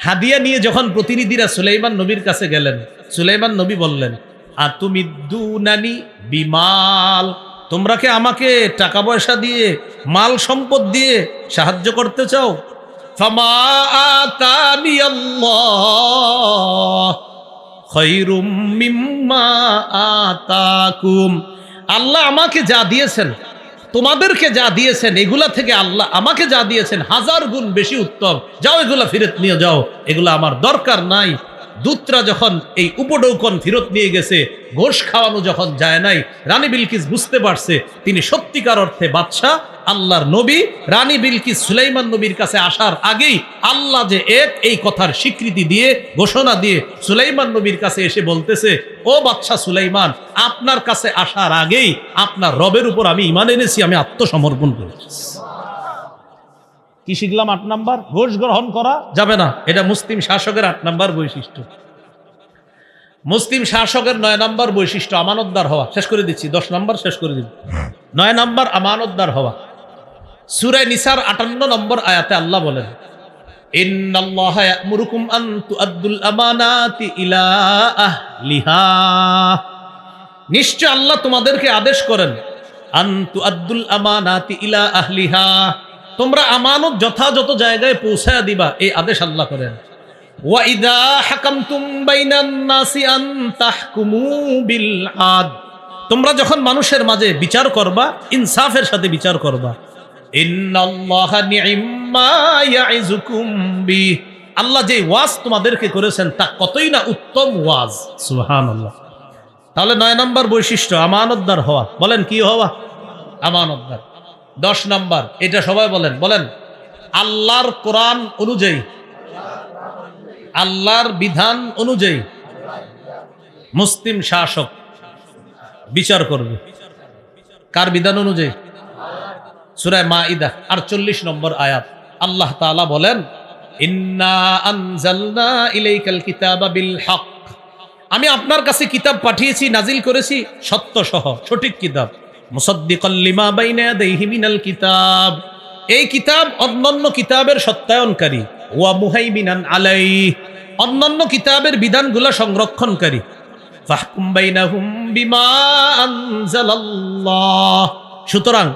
হাদিয়া নিয়ে যখন প্রতিনিধিরা সুলাইমান নবীর কাছে গেলেন, সুলাইমান নবী বললেন আতুমিদ্দুনানি বিমাল, তোমরা কি আমাকে টাকা পয়সা দিয়ে মাল সম্পদ দিয়ে সাহায্য করতে চাও? ফামা আতানি আল্লাহ খায়রুম মিম্মা আতাকুম, আল্লাহ আমাকে যা দিয়েছেন তোমাদেরকে যা দিয়েছেন এগুলা থেকে আল্লাহ আমাকে যা দিয়েছেন 1000 গুণ বেশি উত্তম, যাও এগুলা ফেরত নিয়ে যাও, এগুলা আমার দরকার নাই। দূতরা যখন এই উপঢৌকন ফেরত নিয়ে গেছে, ঘোষ খাওয়ানো যখন যায় নাই, রানী বিলকিস বুঝতে পারছে তিনি সত্যিকার অর্থে বাদশা, আল্লাহর নবী। রানী বিলকিস সুলাইমান নবীর কাছে আসার আগেই আল্লাহ যে এক, এই কথার স্বীকৃতি দিয়ে ঘোষণা দিয়ে সুলাইমান নবীর কাছে এসে বলতেছে, ও বাদশা সুলাইমান, আপনার কাছে আসার আগেই আপনার রবের উপর আমি ঈমান এনেছি, আমি আত্মসমর্পণ করেছি। কি শিখলাম? 8 নাম্বার, ঘোষ গ্রহণ করা যাবে না। এটা মুসলিম শাসকের 8 নাম্বার বৈশিষ্ট্য। মুসলিম শাসকের 9 নাম্বার বৈশিষ্ট্য আমানতদার হওয়া। শেষ করে দিচ্ছি, 10 নাম্বার শেষ করে দিচ্ছি। 9 নাম্বার আমানতদার হওয়া। সূরা নিসার 58 নম্বর আয়াতে আল্লাহ বলেন, ইন্নাল্লাহা ইয়া'মুরুকুম আন তুআদ্দুল আমানাতি ইলা আহলিহা, নিশ্চয় আল্লাহ তোমাদেরকে আদেশ করেন আন তুআদ্দুল আমানাতি ইলা আহলিহা, তোমরা আমানত যথাযথ জায়গায় পৌঁছায়া দিবা, এই আদেশ আল্লাহ করেন। ওয়া ইযা হাকামতুম বাইনান নাসি আন তাহকুমু বিল আদল, তোমরা যখন মানুষের মাঝে বিচার করবা ইনসাফের সাথে বিচার করবা। ইন্নাল্লাহা নি'ম্মা ইয়া'iযুকুম বি, আল্লাহ যে ওয়াজ তোমাদেরকে করেছেন তা কতই না উত্তম ওয়াজ। সুবহানাল্লাহ। তাহলে 9 নম্বর বৈশিষ্ট্য আমানতদার হওয়া। বলেন কি হওয়া? আমানতদার। 10 নাম্বার, এটা সবাই বলেন, বলেন আল্লাহর কোরআন অনুযায়ী, আল্লাহর বিধান অনুযায়ী মুসলিম শাসক বিচার করবে। কার বিধান অনুযায়ী? সূরা মাইদা 48 নম্বর আয়াত আল্লাহ তাআলা বলেন, ইন্না আনজালনা ইলাইকাল কিতাবা বিল হক, আমি আপনার কাছে কিতাব পাঠিয়েছি, নাজিল করেছি সত্য সহ, সঠিক কিতাব। মুসাদ্দিকাল লিমা বাইনা ইয়াদাইহি মিনাল কিতাব, এই কিতাব অন্যান্য কিতাবের সত্যায়নকারী। ওয়া মুহাইমিনান আলাইহি, অন্যান্য কিতাবের বিধানগুলো সংরক্ষণকারী। ফাহকুম বাইনাহুম বিমা আনজালাল্লাহ, সুতরাং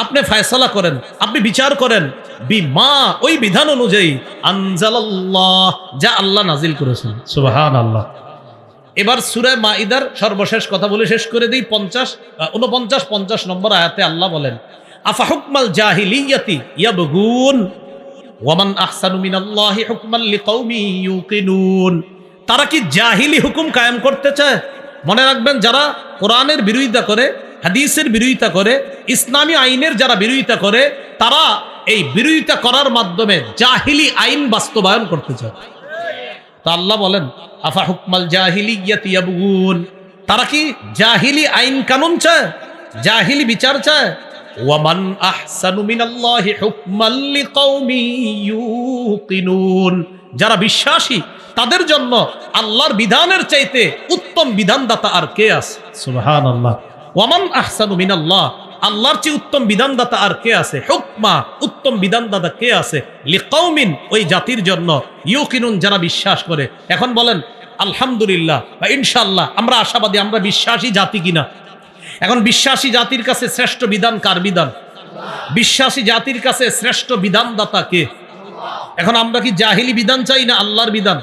আপনি ফয়সালা করেন, আপনি বিচার করেন বিমা, ওই বিধান অনুযায়ী আনজালাল্লাহ, যা আল্লাহ নাজিল করেছেন। সুবহানাল্লাহ। এবার সূরা মাইদার সর্বশেষ কথা বলে শেষ করে দিই। 49-50 নম্বর আয়াতে আল্লাহ বলেন, আফা হুকমাল জাহিলিয়াতি ইয়াবগুন ওয়া মান আহসানু মিনাল্লাহি হুকমান লিকাউমি ইউকিনুন, তারা কি জাহিলি হুকুম কায়েম করতে চায়? মনে রাখবেন, যারা কোরআনের বিরোধিতা করে, হাদিসের বিরোধিতা করে, ইসলামী আইনের যারা বিরোধিতা করে, তারা এই বিরোধিতা করার মাধ্যমে জাহিলি আইন বাস্তবায়ন করতে চায়। তা আল্লাহ বলেন, আফা হুকমাল জাহিলিয়াতি ইয়াবগুন, তারা কি জাহিলি আইন কানুন চায়, জাহিলি বিচার চায়? ওয়ামান আহসানু মিনাল্লাহি হুকমান লিকাউমি ইউকিনুন, যারা বিশ্বাসী তাদের জন্য আল্লাহর বিধানের চাইতে উত্তম বিধানদাতা আর কে আছে? সুবহানাল্লাহ। ওয়ামান আহসানু মিনাল্লাহ, আল্লাহর চেয়ে উত্তম বিধানদাতা আর কে আছে? হুকমা, উত্তম বিধানদাতা কে আছে? লিকাউমিন, ওই জাতির জন্য, ইউকিনুন, যারা বিশ্বাস করে। এখন বলেন আলহামদুলিল্লাহ বা ইনশাআল্লাহ আমরা আশাবাদী, আমরা বিশ্বাসী জাতি কিনা? এখন বিশ্বাসী জাতির কাছে শ্রেষ্ঠ বিধান কার বিধান? বিশ্বাসী জাতির কাছে শ্রেষ্ঠ বিধানদাতা কে? এখন আমরা কি জাহিলি বিধান চাই না আল্লাহর বিধান?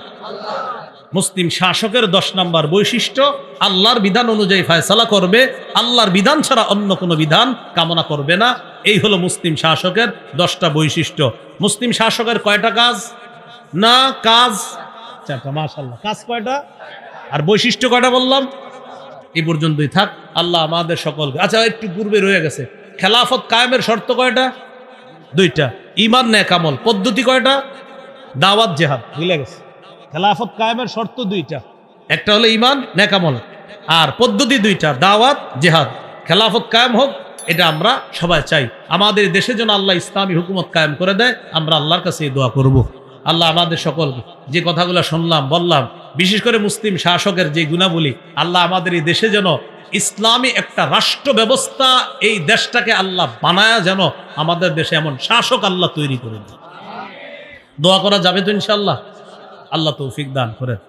মুসলিম শাসকের 10 নম্বর বৈশিষ্ট্য, আল্লাহর বিধান অনুযায়ী ফয়সালা করবে, আল্লাহর বিধান ছাড়া অন্য কোনো বিধান কামনা করবে না। এই হলো মুসলিম শাসকের 10টা বৈশিষ্ট্য। মুসলিম শাসকের কয়টা কাজ? না কাজ 4টা। মাশাআল্লাহ, কাজ কয়টা আর বৈশিষ্ট্য কয়টা বললাম? এই পর্যন্তই থাক। আল্লাহ আমাদের সকলকে, আচ্ছা একটু পূর্বে রয়ে গেছে, খেলাফত কায়েমের শর্ত কয়টা? 2টা। ঈমান নেক আমল পদ্ধতি কয়টা? দাওয়াত জিহাদ। ভুলে গেছে। খেলাফত কায়েমের শর্ত 2টা, একটা হলো ঈমান নেক আমল, আর পদ্ধতি 2টা, দাওয়াত জিহাদ। খেলাফত কায়েম হোক, এটা আমরা সবাই চাই। আমাদের দেশে যেন আল্লাহ ইসলামী হুকুমত কায়েম করে দেয়, আমরা আল্লাহর কাছে এই দোয়া করব। আল্লাহ আমাদের সকল যে কথাগুলো শুনলাম বললাম, বিশেষ করে মুসলিম শাসকের যে গুণাবলী, আল্লাহ আমাদের এই দেশে যেন ইসলামী একটা রাষ্ট্র ব্যবস্থা, এই দেশটাকে আল্লাহ বানায়া যেন আমাদের দেশে এমন শাসক আল্লাহ তৈরি করে দেয়। দোয়া করা যাবে তো ইনশাআল্লাহ? আল্লাহ তৌফিক দান করেন।